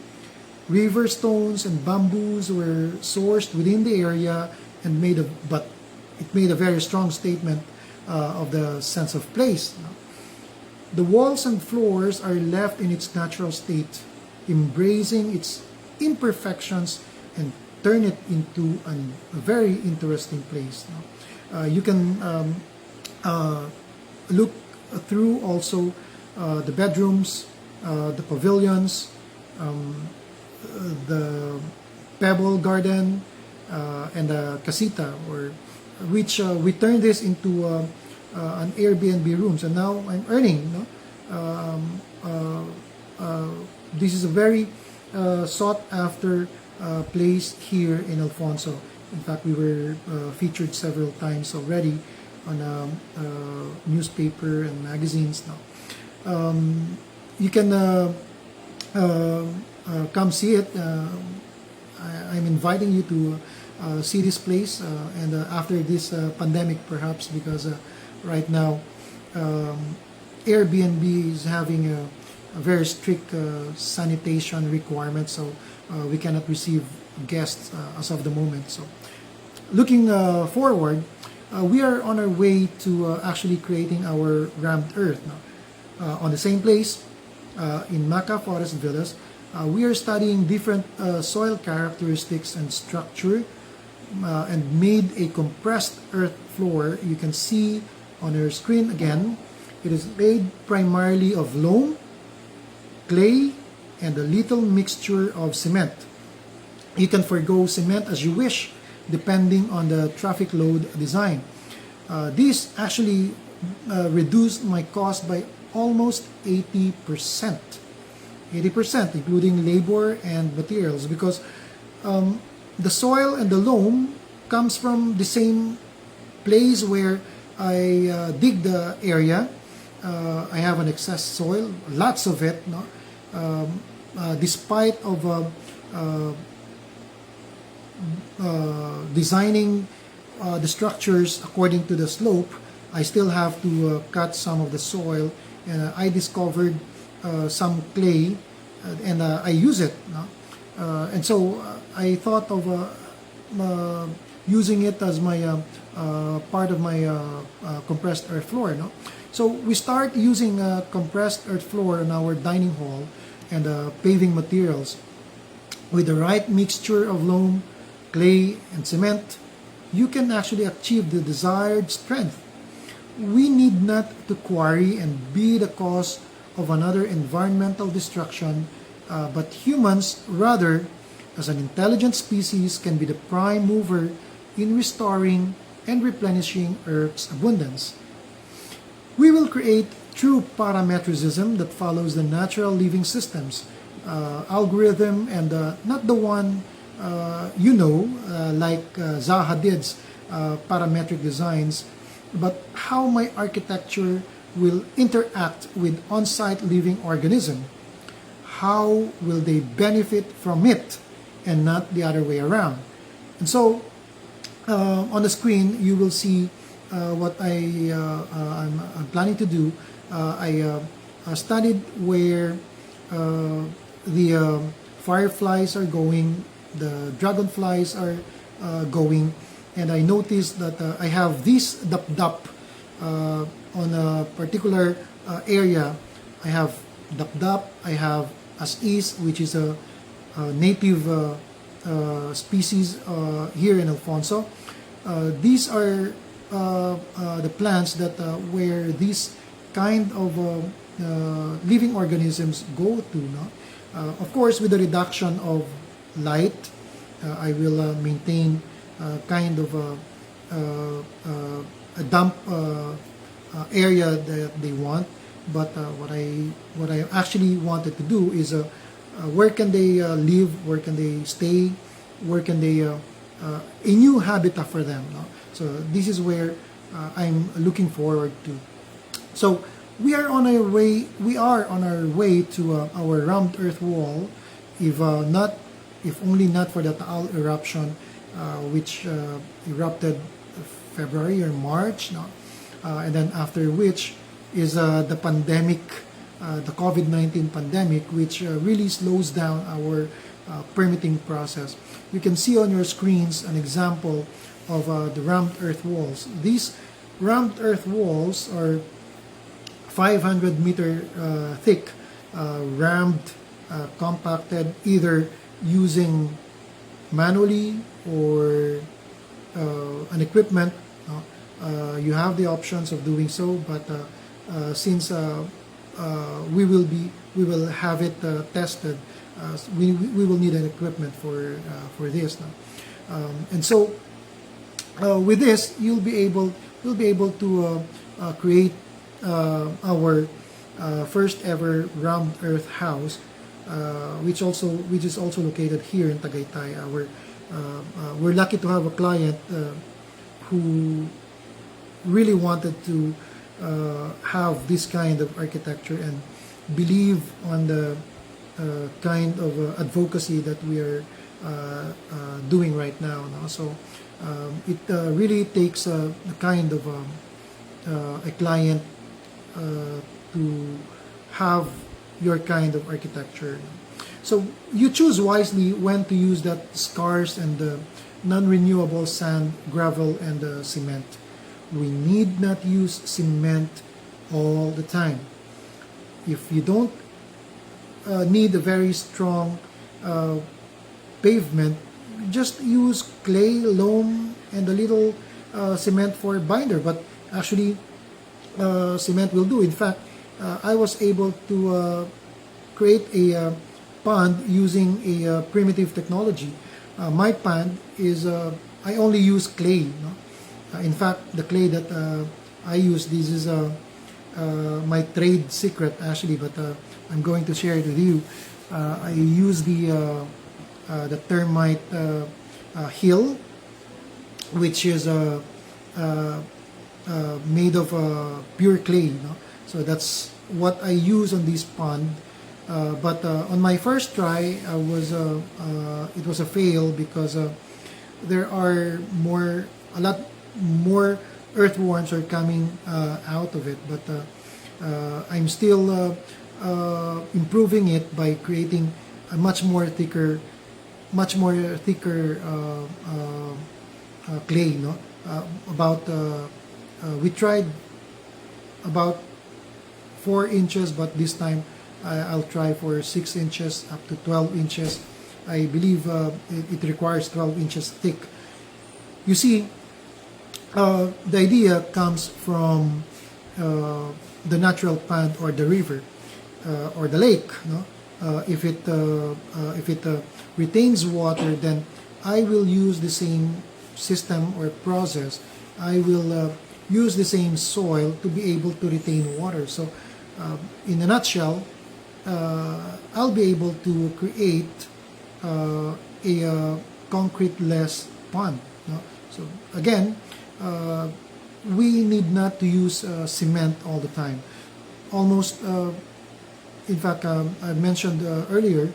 River stones and bamboos were sourced within the area and but it made a very strong statement of the sense of place. The walls and floors are left in its natural state, embracing its imperfections and turn it into a very interesting place. You can look through also the bedrooms, the pavilions, the pebble garden, and the casita, which we turned this into an Airbnb rooms, and now I'm earning. This is a very sought after place here in Alfonso. In fact, we were featured several times already on newspaper and magazines now. You can come see it. I'm inviting you to see this place, and after this pandemic, perhaps, because right now Airbnb is having a very strict sanitation requirement, so we cannot receive guests as of the moment. So looking forward, we are on our way to actually creating our rammed earth now. On the same place, in Maca Forest Villas, we are studying different soil characteristics and structure and made a compressed earth floor. You can see on your screen again, it is made primarily of loam, clay, and a little mixture of cement. You can forgo cement as you wish, depending on the traffic load design. This actually reduced my cost by almost 80%. 80%, including labor and materials, because the soil and the loam comes from the same place where I dig the area. I have an excess soil, lots of it, no? Despite of designing the structures according to the slope, I still have to cut some of the soil, and I discovered some clay, and I use it, no? And so I thought of using it as my part of my compressed earth floor, no? So we start using compressed earth floor in our dining hall and paving materials. With the right mixture of loam, clay, and cement, you can actually achieve the desired strength. We need not to quarry and be the cause of another environmental destruction, but humans, rather, as an intelligent species, can be the prime mover in restoring and replenishing Earth's abundance. We will create true parametricism that follows the natural living systems algorithm, and not the one like Zaha Hadid's parametric designs, but how my architecture will interact with on-site living organism. How will they benefit from it, and not the other way around? And so on the screen you will see what I'm planning to do. I studied where the fireflies are going, the dragonflies are going, and I noticed that I have this dap on a particular area. I have dap, I have as is, which is a native species here in Alfonso. These are the plants that where these kind of living organisms go to. No? Of course, with the reduction of light, I will maintain kind of a damp area that they want. But what I actually wanted to do is where can they live, where can they stay, where can they a new habitat for them. No? So this is where I'm looking forward to. So we are on our way. We are on our way to our rammed earth wall, if only not for the Taal eruption, which erupted February or March, no? And then after which is the pandemic, the COVID-19 pandemic, which really slows down our permitting process. You can see on your screens an example of the rammed earth walls. These rammed earth walls are 500-meter thick, rammed, compacted, either using manually or an equipment. You have the options of doing so, but since we will have it tested, we will need an equipment for this now. And so with this, you'll be able to create our first ever rammed earth house, which is also located here in Tagaytay. We're lucky to have a client who really wanted to have this kind of architecture and believe on the kind of advocacy that we are doing right now. No? So it really takes the kind of a client to have your kind of architecture. So you choose wisely when to use that scarce and non-renewable sand, gravel, and cement. We need not use cement all the time. If you don't need a very strong uh, pavement, just use clay, loam, and a little cement for binder. But actually, cement will do. In fact, I was able to create a pond using a primitive technology. My pond is I only use clay. No? In fact, the clay that I use, this is my trade secret actually, but I'm going to share it with you. I use the termite hill, which is made of pure clay. You know? So that's what I use on this pond. But on my first try, it was a fail because there are a lot more earthworms are coming out of it. But I'm still improving it by creating a much more thicker clay. No, about we tried about 4 inches, but this time I'll try for 6 inches up to 12 inches. I believe it requires 12 inches thick. You see, the idea comes from the natural pond or the river or the lake. No? If it retains water, then I will use the same system or process. I will use the same soil to be able to retain water. So, in a nutshell, I'll be able to create a concrete-less pond. No? So again, we need not to use cement all the time. Almost, in fact, I mentioned earlier,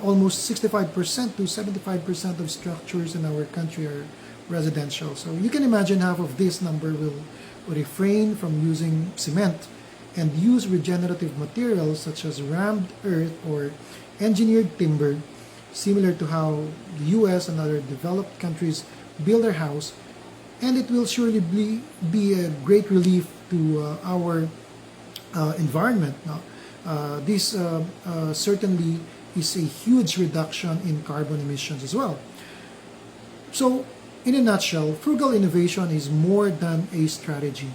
almost 65% to 75% of structures in our country are residential. So you can imagine half of this number will refrain from using cement and use regenerative materials such as rammed earth or engineered timber, similar to how the US and other developed countries build their house. And it will surely be a great relief to our environment. No? This certainly is a huge reduction in carbon emissions as well. So, in a nutshell, frugal innovation is more than a strategy.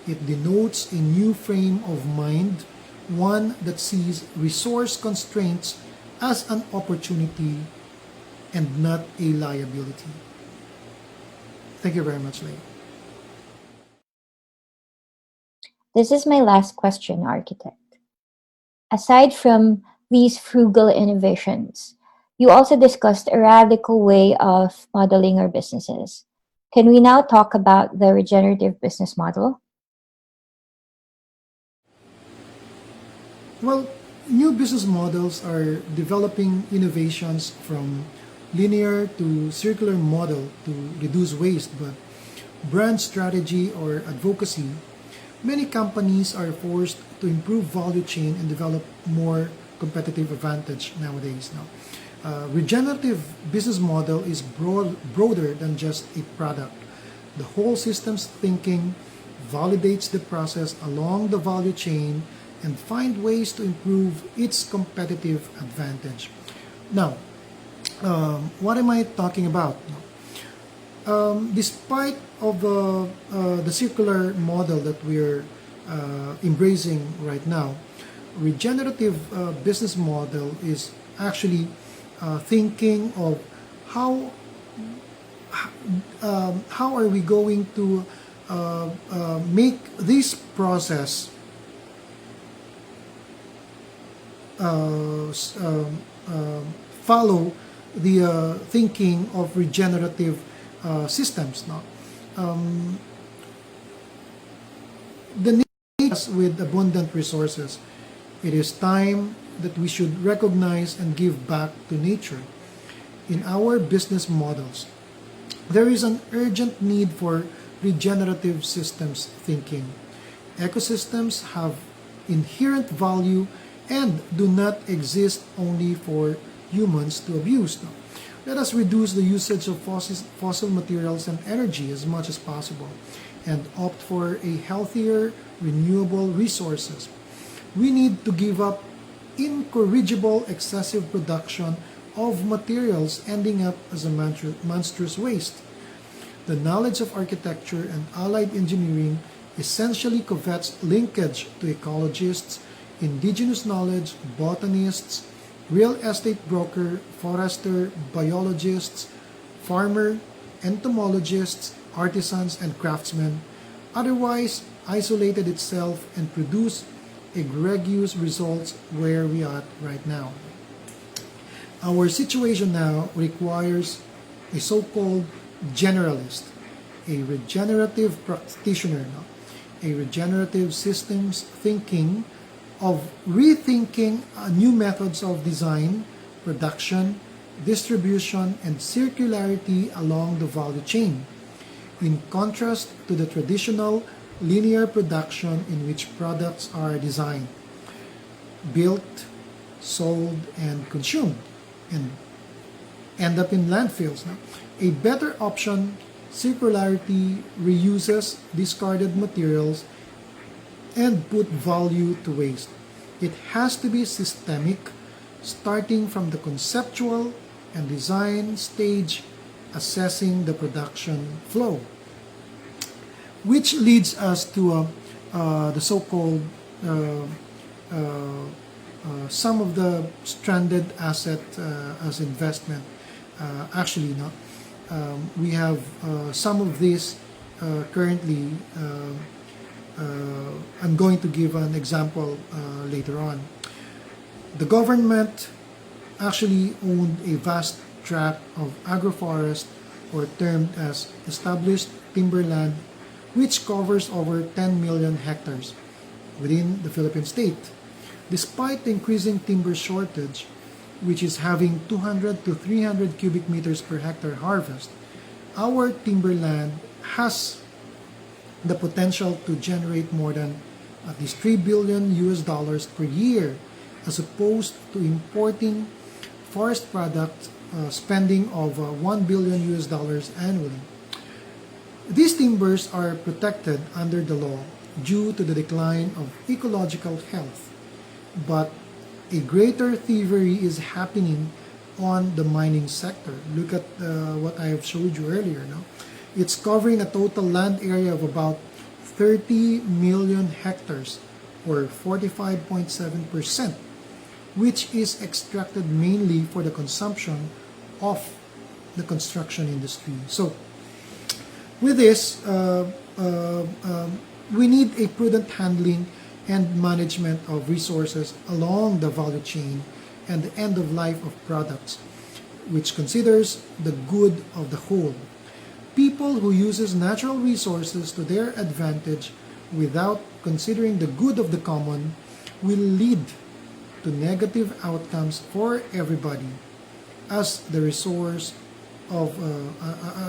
It denotes a new frame of mind, one that sees resource constraints as an opportunity and not a liability. Thank you very much, Leigh. This is my last question, architect. Aside from these frugal innovations, you also discussed a radical way of modeling our businesses. Can we now talk about the regenerative business model? Well, new business models are developing innovations from linear to circular model to reduce waste, but brand strategy or advocacy, many companies are forced to improve value chain and develop more competitive advantage nowadays. Now, regenerative business model is broader than just a product. The whole systems thinking validates the process along the value chain and find ways to improve its competitive advantage. Now, what am I talking about? Despite of the circular model that we're embracing right now, regenerative business model is actually thinking of how how are we going to make this process follow the thinking of regenerative systems. Now, the need us with abundant resources. It is time that we should recognize and give back to nature. In our business models, there is an urgent need for regenerative systems thinking. Ecosystems have inherent value and do not exist only for humans to abuse. No? Let us reduce the usage of fossil materials and energy as much as possible and opt for a healthier, renewable resources. We need to give up incorrigible excessive production of materials ending up as a monstrous waste. The knowledge of architecture and allied engineering essentially covets linkage to ecologists, indigenous knowledge, botanists, real estate broker, forester, biologists, farmer, entomologists, artisans, and craftsmen, otherwise isolated itself and produced egregious results where we are right now. Our situation now requires a so-called generalist, a regenerative practitioner, no? A regenerative systems thinking of rethinking new methods of design, production, distribution, and circularity along the value chain, in contrast to the traditional linear production in which products are designed, built, sold, and consumed, and end up in landfills. No? A better option, circularity, reuses discarded materials and put value to waste. It has to be systemic, starting from the conceptual and design stage, assessing the production flow. Which leads us to the so-called some of the stranded asset as investment. Actually, no. We have some of this currently. I'm going to give an example later on. The government actually owned a vast tract of agroforest, or termed as established timberland, which covers over 10 million hectares within the Philippine state. Despite the increasing timber shortage, which is having 200 to 300 cubic meters per hectare harvest, our timberland has the potential to generate more than at least $3 billion per year, as opposed to importing forest product spending of $1 billion annually. These timbers are protected under the law due to the decline of ecological health, but a greater thievery is happening on the mining sector. Look at what I have showed you earlier. No? It's covering a total land area of about 30 million hectares, or 45.7%, which is extracted mainly for the consumption of the construction industry. So, with this, we need a prudent handling and management of resources along the value chain and the end of life of products, which considers the good of the whole. People who uses natural resources to their advantage without considering the good of the common will lead to negative outcomes for everybody, as the resource of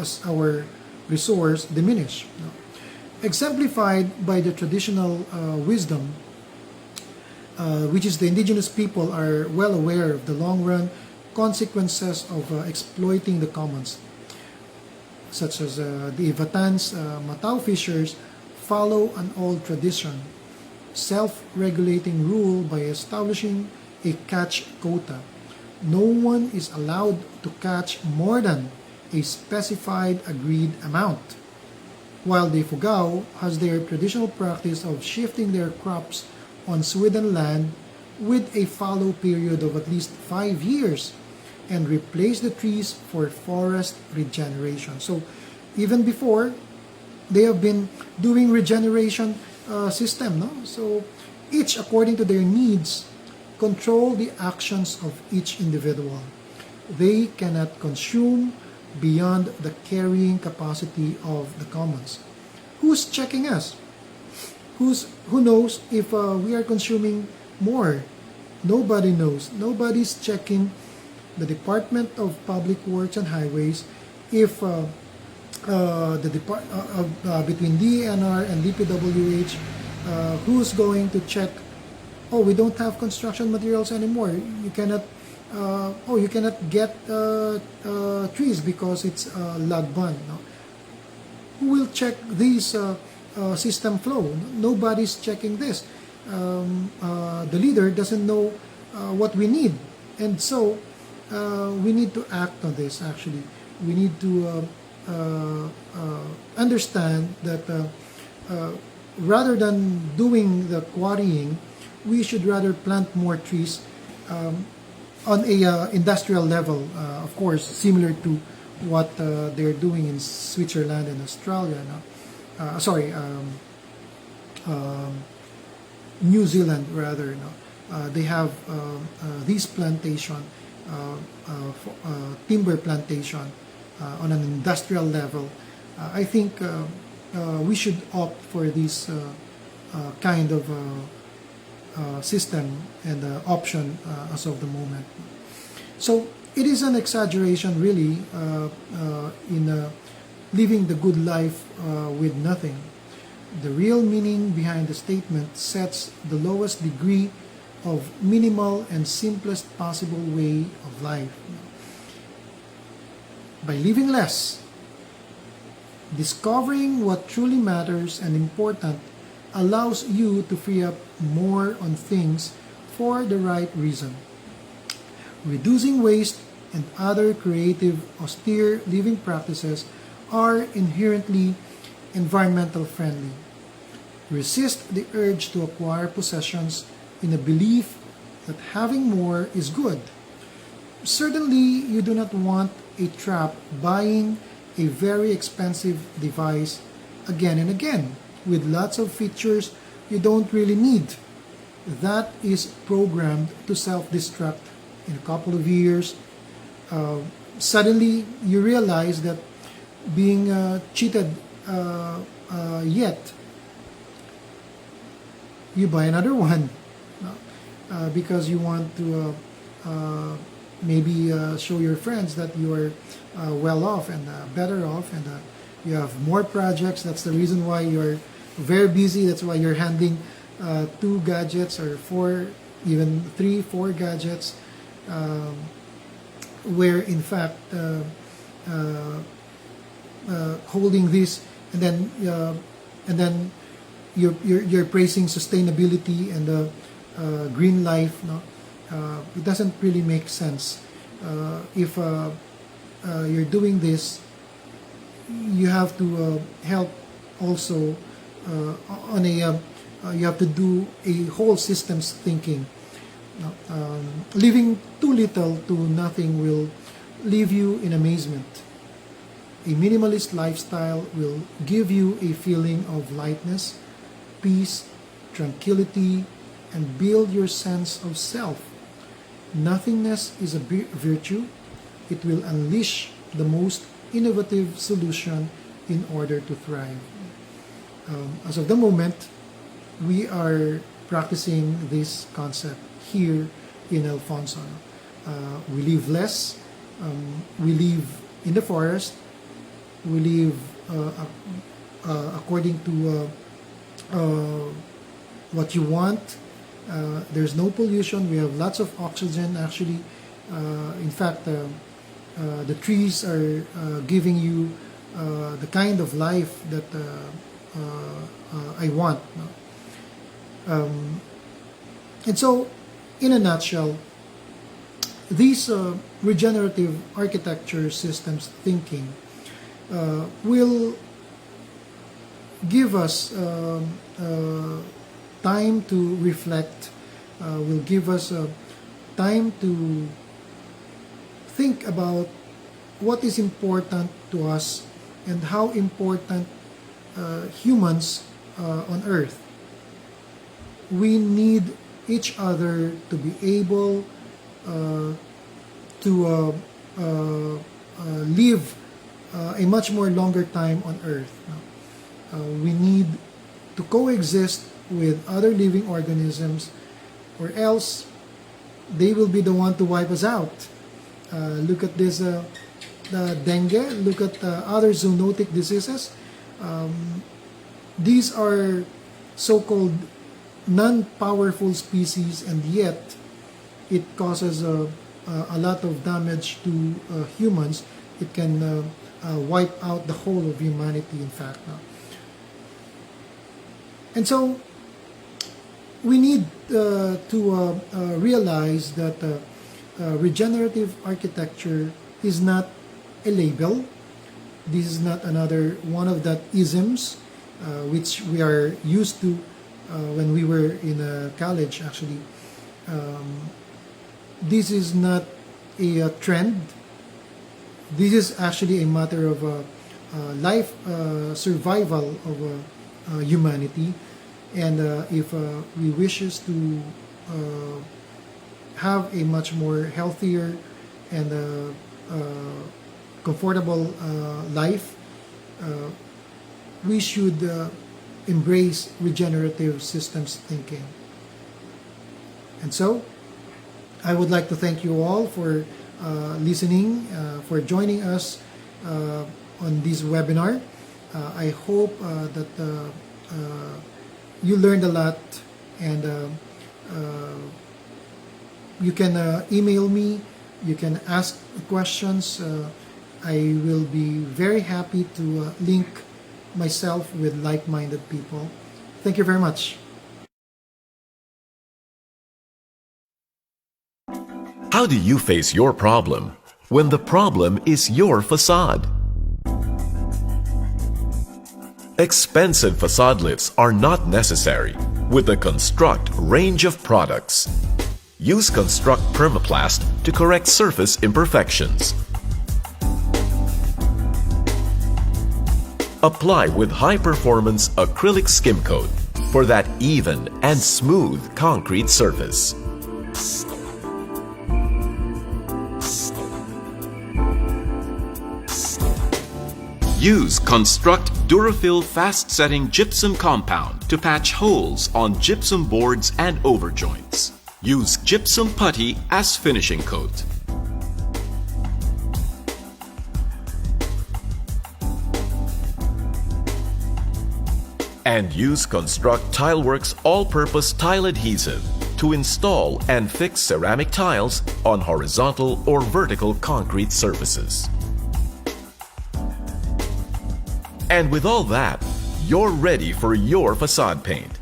as our resource diminish. Exemplified by the traditional wisdom, which is the indigenous people are well aware of the long-run consequences of exploiting the commons, such as the Ivatans, Matao fishers follow an old tradition, self-regulating rule by establishing a catch quota. No one is allowed to catch more than a specified agreed amount, while the Ifugao has their traditional practice of shifting their crops on Sweden land with a fallow period of at least 5 years and replace the trees for forest regeneration. So even before, they have been doing regeneration system. No? So each according to their needs control the actions of each individual. They cannot consume beyond the carrying capacity of the commons. Who's checking us? Who knows if we are consuming more? Nobody knows. Nobody's checking the Department of Public Works and Highways if between DENR and DPWH, who's going to check oh, we don't have construction materials anymore. You cannot, you cannot get trees because it's log bun. No? Who will check these system flow? Nobody's checking this. The leader doesn't know what we need, and so we need to act on this. Actually, we need to understand that rather than doing the quarrying, we should rather plant more trees on a industrial level, of course, similar to what they're doing in Switzerland and Australia. No? New Zealand rather. No? They have these plantation, timber plantation on an industrial level. I think we should opt for this kind of system and option as of the moment. So it is an exaggeration, really, in living the good life with nothing. The real meaning behind the statement sets the lowest degree of minimal and simplest possible way of life. By living less, discovering what truly matters and important allows you to free up more on things for the right reason. Reducing waste and other creative, austere living practices are inherently environmental friendly. Resist the urge to acquire possessions in a belief that having more is good. Certainly, you do not want a trap buying a very expensive device again and again with lots of features you don't really need. That is programmed to self-destruct in a couple of years. Suddenly, you realize that being cheated yet, you buy another one because you want to maybe show your friends that you are well off and better off, and you have more projects. That's the reason why you're very busy. That's why you're handling 2 gadgets or 4, even 3, 4 gadgets, where in fact holding this, and then you're praising sustainability and green life. No? It doesn't really make sense. If you're doing this, you have to help also on a you have to do a whole systems thinking. Living too little to nothing will leave you in amazement. A minimalist lifestyle will give you a feeling of lightness, peace, tranquility, and build your sense of self. Nothingness is a virtue. It will unleash the most innovative solution in order to thrive. As of the moment, we are practicing this concept here in Alfonso. We live less. We live in the forest. We live according to what you want. There's no pollution. We have lots of oxygen. Actually, in fact, the trees are giving you the kind of life that I want. And so, in a nutshell, these regenerative architecture systems thinking will give us time to reflect, will give us time to think about what is important to us and how important humans on Earth. We need each other to be able to live a much more longer time on Earth. We need to coexist with other living organisms, or else they will be the one to wipe us out. Look at this the dengue, look at other zoonotic diseases. These are so-called non-powerful species, and yet it causes a lot of damage to humans. It can wipe out the whole of humanity, in fact. And so we need to realize that regenerative architecture is not a label. This is not another one of that isms which we are used to when we were in college, actually. This is not a trend. This is actually a matter of life survival of humanity. And if we wishes to have a much more healthier and comfortable life, we should embrace regenerative systems thinking. And so, I would like to thank you all for listening, for joining us on this webinar. I hope that you learned a lot, and you can email me, you can ask questions. I will be very happy to link myself with like-minded people. Thank you very much. How do you face your problem when the problem is your facade? Expensive facade lifts are not necessary with the Construct range of products. Use Construct Permaplast to correct surface imperfections. Apply with high-performance acrylic skim coat for that even and smooth concrete surface. Use Construct Durafil fast-setting gypsum compound to patch holes on gypsum boards and overjoints. Use gypsum putty as finishing coat. And use Construct Tileworks all-purpose tile adhesive to install and fix ceramic tiles on horizontal or vertical concrete surfaces. And with all that, you're ready for your facade paint.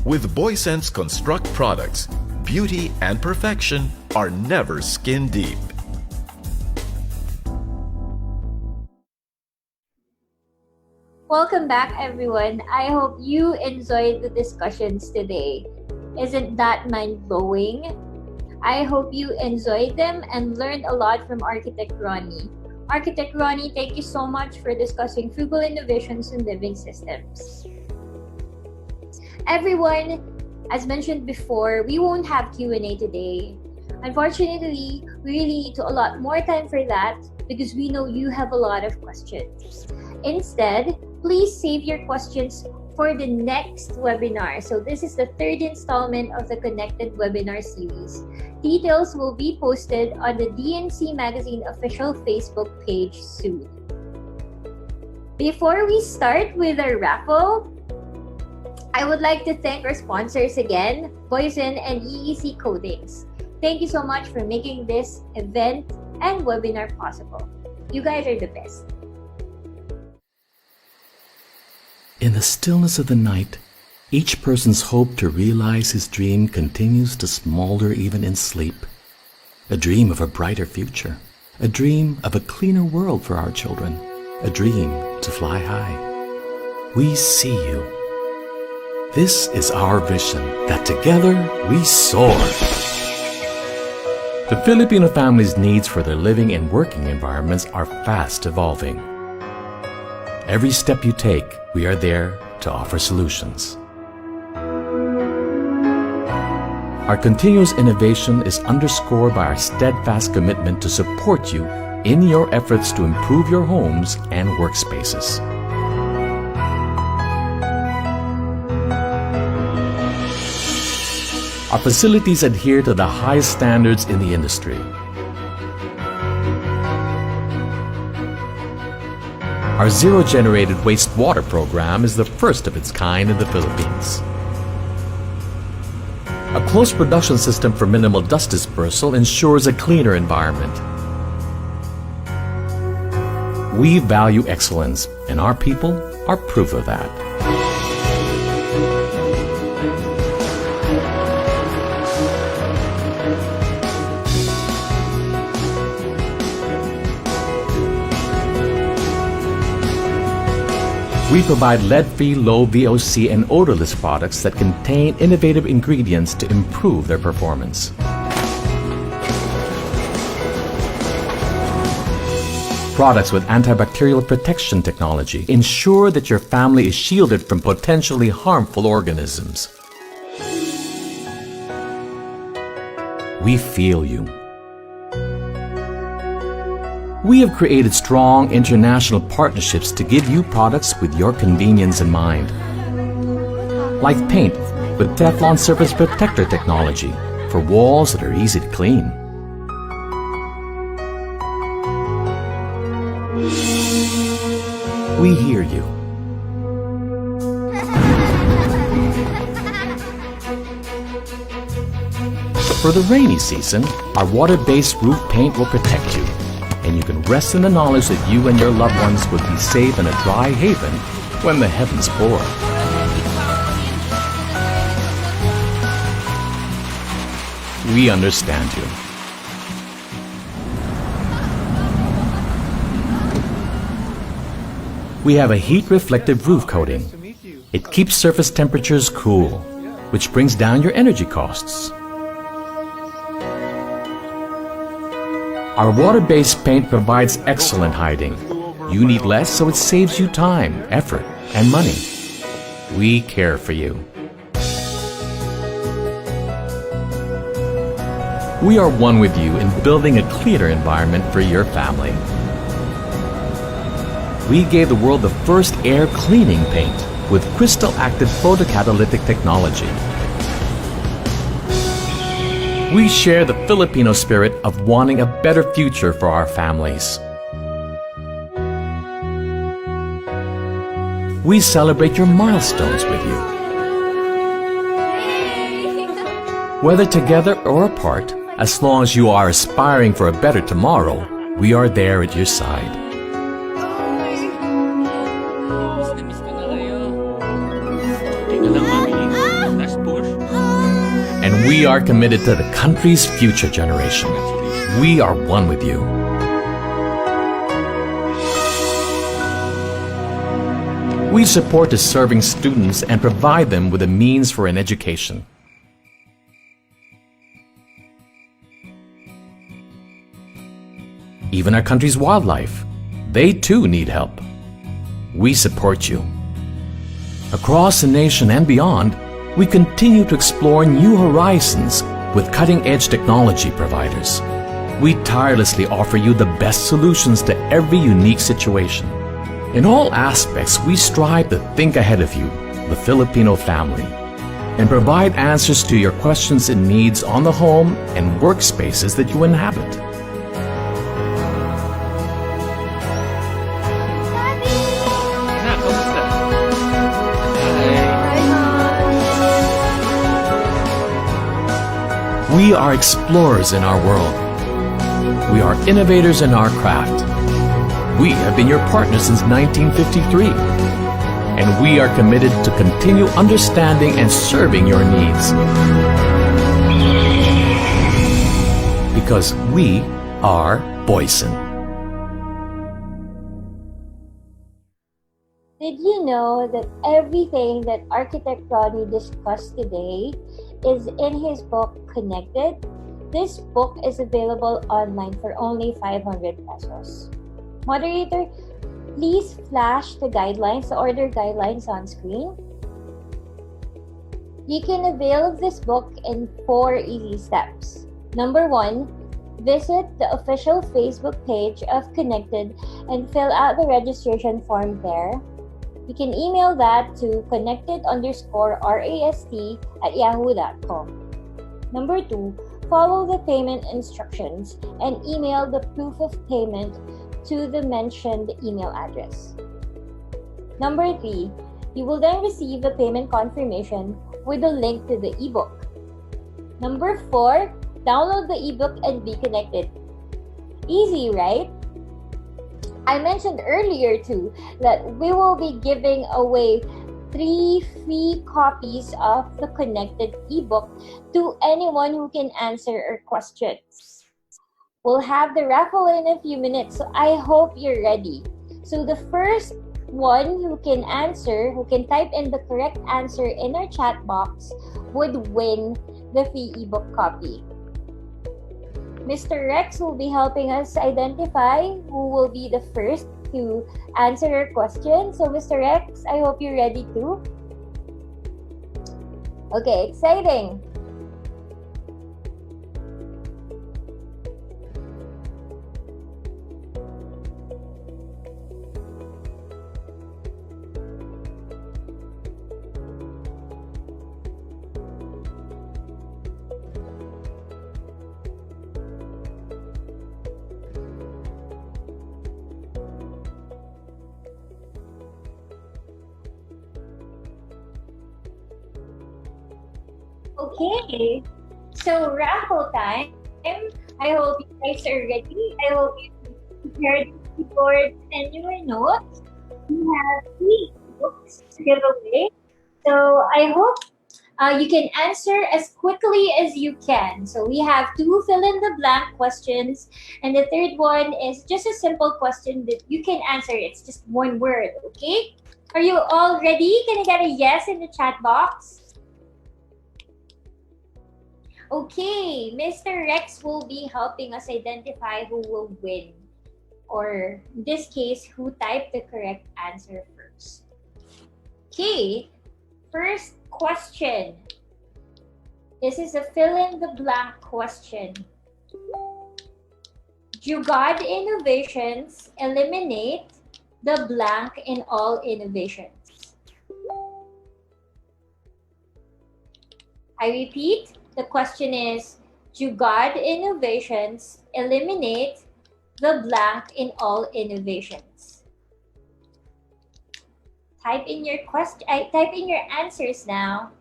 With Boysense Construct products, beauty and perfection are never skin deep. Welcome back, everyone. I hope you enjoyed the discussions today. Isn't that mind-blowing? I hope you enjoyed them and learned a lot from Architect Ronnie. Architect Ronnie, thank you so much for discussing frugal innovations in living systems. Everyone, as mentioned before, we won't have Q&A today. Unfortunately, we really need to allot more time for that because we know you have a lot of questions. Instead, please save your questions for the next webinar. So this is the third installment of the Connected Webinar series. Details will be posted on the DNC Magazine official Facebook page soon. Before we start with our raffle, I would like to thank our sponsors again, Boysen and EEC Coatings. Thank you so much for making this event and webinar possible. You guys are the best. In the stillness of the night, each person's hope to realize his dream continues to smolder even in sleep. A dream of a brighter future. A dream of a cleaner world for our children. A dream to fly high. We see you. This is our vision, that together we soar. The Filipino family's needs for their living and working environments are fast evolving. Every step you take, we are there to offer solutions. Our continuous innovation is underscored by our steadfast commitment to support you in your efforts to improve your homes and workspaces. Our facilities adhere to the highest standards in the industry. Our zero-generated wastewater program is the first of its kind in the Philippines. A closed production system for minimal dust dispersal ensures a cleaner environment. We value excellence, and our people are proof of that. We provide lead-free, low VOC and odorless products that contain innovative ingredients to improve their performance. Products with antibacterial protection technology ensure that your family is shielded from potentially harmful organisms. We feel you. We have created strong international partnerships to give you products with your convenience in mind. Like paint with Teflon surface protector technology for walls that are easy to clean. We hear you. For the rainy season, our water-based roof paint will protect you, and you can rest in the knowledge that you and your loved ones will be safe in a dry haven when the heavens pour. We understand you. We have a heat-reflective roof coating. It keeps surface temperatures cool, which brings down your energy costs. Our water-based paint provides excellent hiding. You need less, so it saves you time, effort, and money. We care for you. We are one with you in building a cleaner environment for your family. We gave the world the first air cleaning paint with crystal-active photocatalytic technology. We share the Filipino spirit of wanting a better future for our families. We celebrate your milestones with you. Whether together or apart, as long as you are aspiring for a better tomorrow, we are there at your side. And we are committed to the country's future generation. We are one with you. We support deserving students and provide them with the means for an education. Even our country's wildlife, they too need help. We support you. Across the nation and beyond, we continue to explore new horizons with cutting-edge technology providers. We tirelessly offer you the best solutions to every unique situation. In all aspects, we strive to think ahead of you, the Filipino family, and provide answers to your questions and needs on the home and workspaces that you inhabit. We are explorers in our world. We are innovators in our craft. We have been your partners since 1953, and we are committed to continue understanding and serving your needs. Because we are Boyson. Did you know that everything that Architect Ronnie discussed today is in his book, Connected? This book is available online for only 500 pesos. Moderator, please flash the guidelines, the order guidelines on screen. You can avail of this book in 4 easy steps. Number 1, visit the official Facebook page of Connected and fill out the registration form there. You can email that to connected_rast@yahoo.com. Number 2, follow the payment instructions and email the proof of payment to the mentioned email address. Number 3, you will then receive a payment confirmation with a link to the ebook. Number 4, download the ebook and be connected. Easy, right? I mentioned earlier too that we will be giving away 3 free copies of the connected ebook to anyone who can answer our questions. We'll have the raffle in a few minutes, so I hope you're ready. So the first one who can type in the correct answer in our chat box would win the free ebook copy. Mr. Rex will be helping us identify who will be the first to answer our question. So Mr. Rex, I hope you're ready too. Okay, exciting. Okay, so raffle time. I hope you guys are ready. I hope you prepared your keyboards and your notes. We have 3 books to give away. So I hope you can answer as quickly as you can. So we have 2 fill in the blank questions, and the third one is just a simple question that you can answer. It's just one word, okay? Are you all ready? Can I get a yes in the chat box? Okay, Mr. Rex will be helping us identify who will win, or in this case, who typed the correct answer first. Okay, first question. This is a fill-in-the-blank question. Do God innovations eliminate the blank in all innovations? I repeat. The question is, do God innovations eliminate the blank in all innovations? Type in your answers now.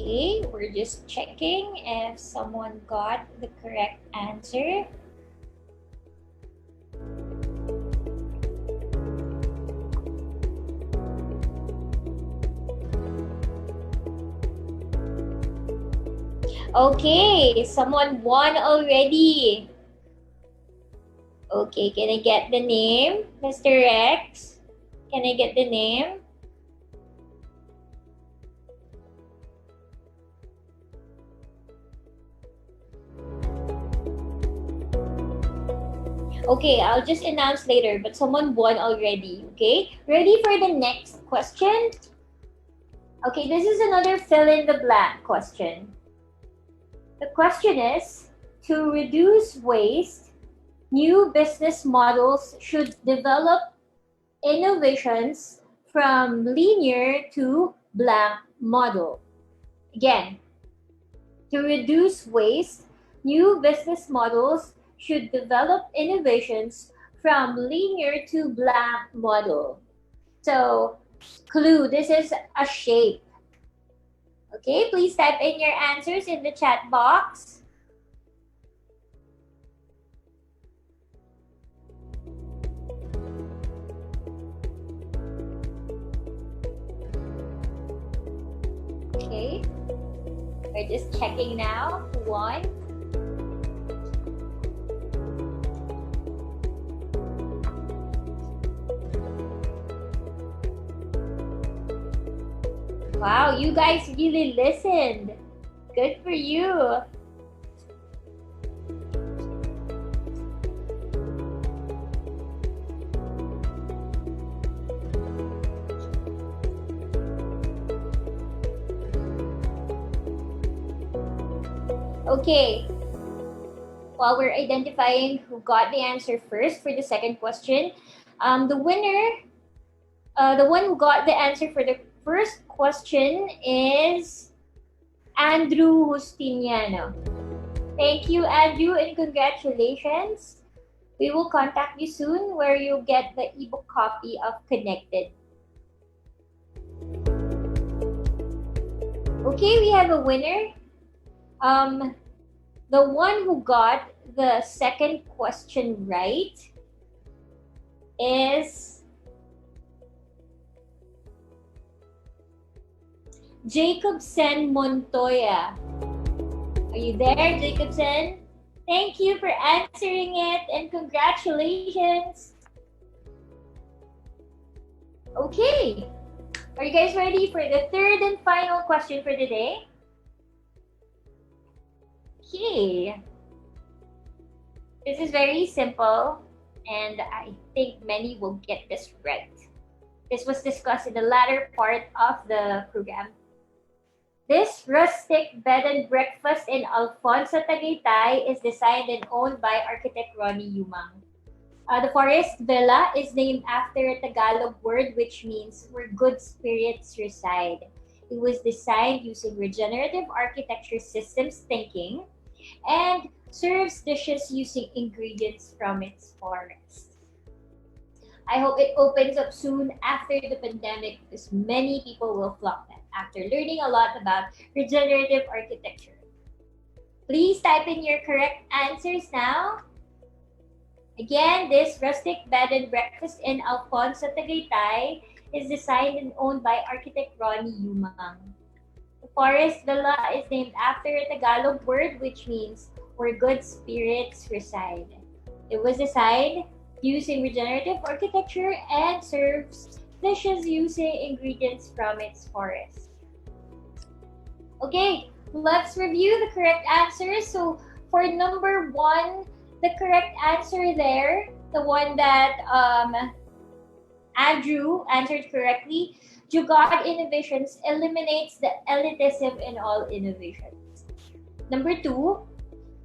Okay, we're just checking if someone got the correct answer. Okay, someone won already. Okay, can I get the name, Mr. Rex? Can I get the name? Okay, I'll just announce later, but someone won already, okay? Ready for the next question? Okay, this is another fill-in-the-blank question. The question is, to reduce waste, new business models should develop innovations from linear to blank model. Again, to reduce waste, new business models should develop innovations from linear to blank model. So, clue, this is a shape. Okay, please type in your answers in the chat box. Okay, we're just checking now who won. Wow, you guys really listened. Good for you. Okay. While we're identifying who got the answer first for the second question, The winner, the one who got the answer for the first question is Andrew Justiniano. Thank you, Andrew, and congratulations. We will contact you soon where you'll get the ebook copy of Connected. Okay, we have a winner. The one who got the second question right is Jacobsen Montoya. Are you there, Jacobsen? Thank you for answering it and congratulations. Okay, are you guys ready for the third and final question for today? Okay. This is very simple and I think many will get this right. This was discussed in the latter part of the program. This rustic bed and breakfast in Alfonso, Tagaytay is designed and owned by architect Ronnie Yumang. The forest villa is named after a Tagalog word which means where good spirits reside. It was designed using regenerative architecture systems thinking and serves dishes using ingredients from its forest. I hope it opens up soon after the pandemic because many people will flock that after learning a lot about regenerative architecture. Please type in your correct answers now. Again, this rustic bed and breakfast in Alfonso, Tagaytay is designed and owned by architect Ronnie Yumang. The forest villa is named after a Tagalog word which means where good spirits reside. It was designed using regenerative architecture and serves dishes using ingredients from its forest. Okay, let's review the correct answers. So for number one, the correct answer there, the one that Andrew answered correctly, Jugad Innovations eliminates the elitism in all innovations. Number two,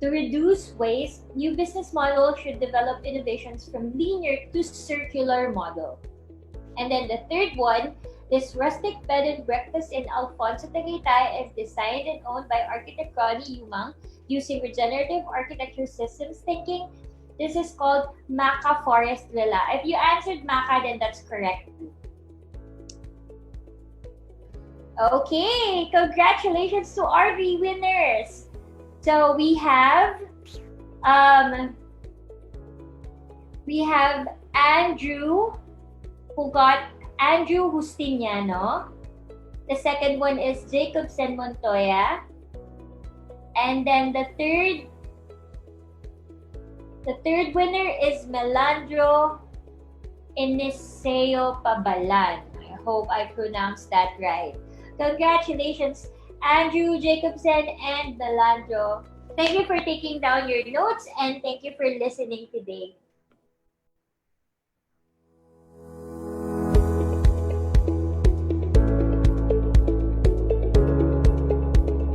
to reduce waste, new business models should develop innovations from linear to circular model. And then the third one, this rustic bed and breakfast in Alfonso, Tagaytay is designed and owned by architect Ronnie Yumang using regenerative architecture systems thinking. This is called Maca Forest Villa. If you answered Maca, then that's correct. Okay, congratulations to our three winners. So we have Andrew, who got Andrew Justiniano. The second one is Jacobsen Montoya. And then the third winner is Melandro Eniseo Pabalan. I hope I pronounced that right. Congratulations, Andrew, Jacobsen, and Melandro. Thank you for taking down your notes and thank you for listening today.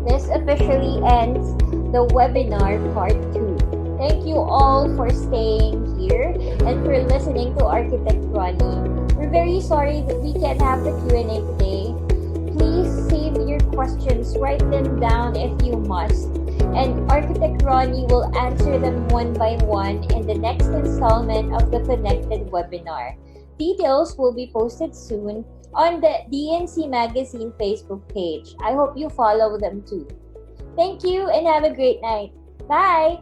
This officially ends the webinar part 2. Thank you all for staying here and for listening to Architect Ronnie. We're very sorry that we can't have the Q&A today. Please save your questions, write them down if you must. And Architect Ronnie will answer them one by one in the next installment of the Connected webinar. Details will be posted soon on the DNC Magazine Facebook page. I hope you follow them too. Thank you and have a great night. Bye!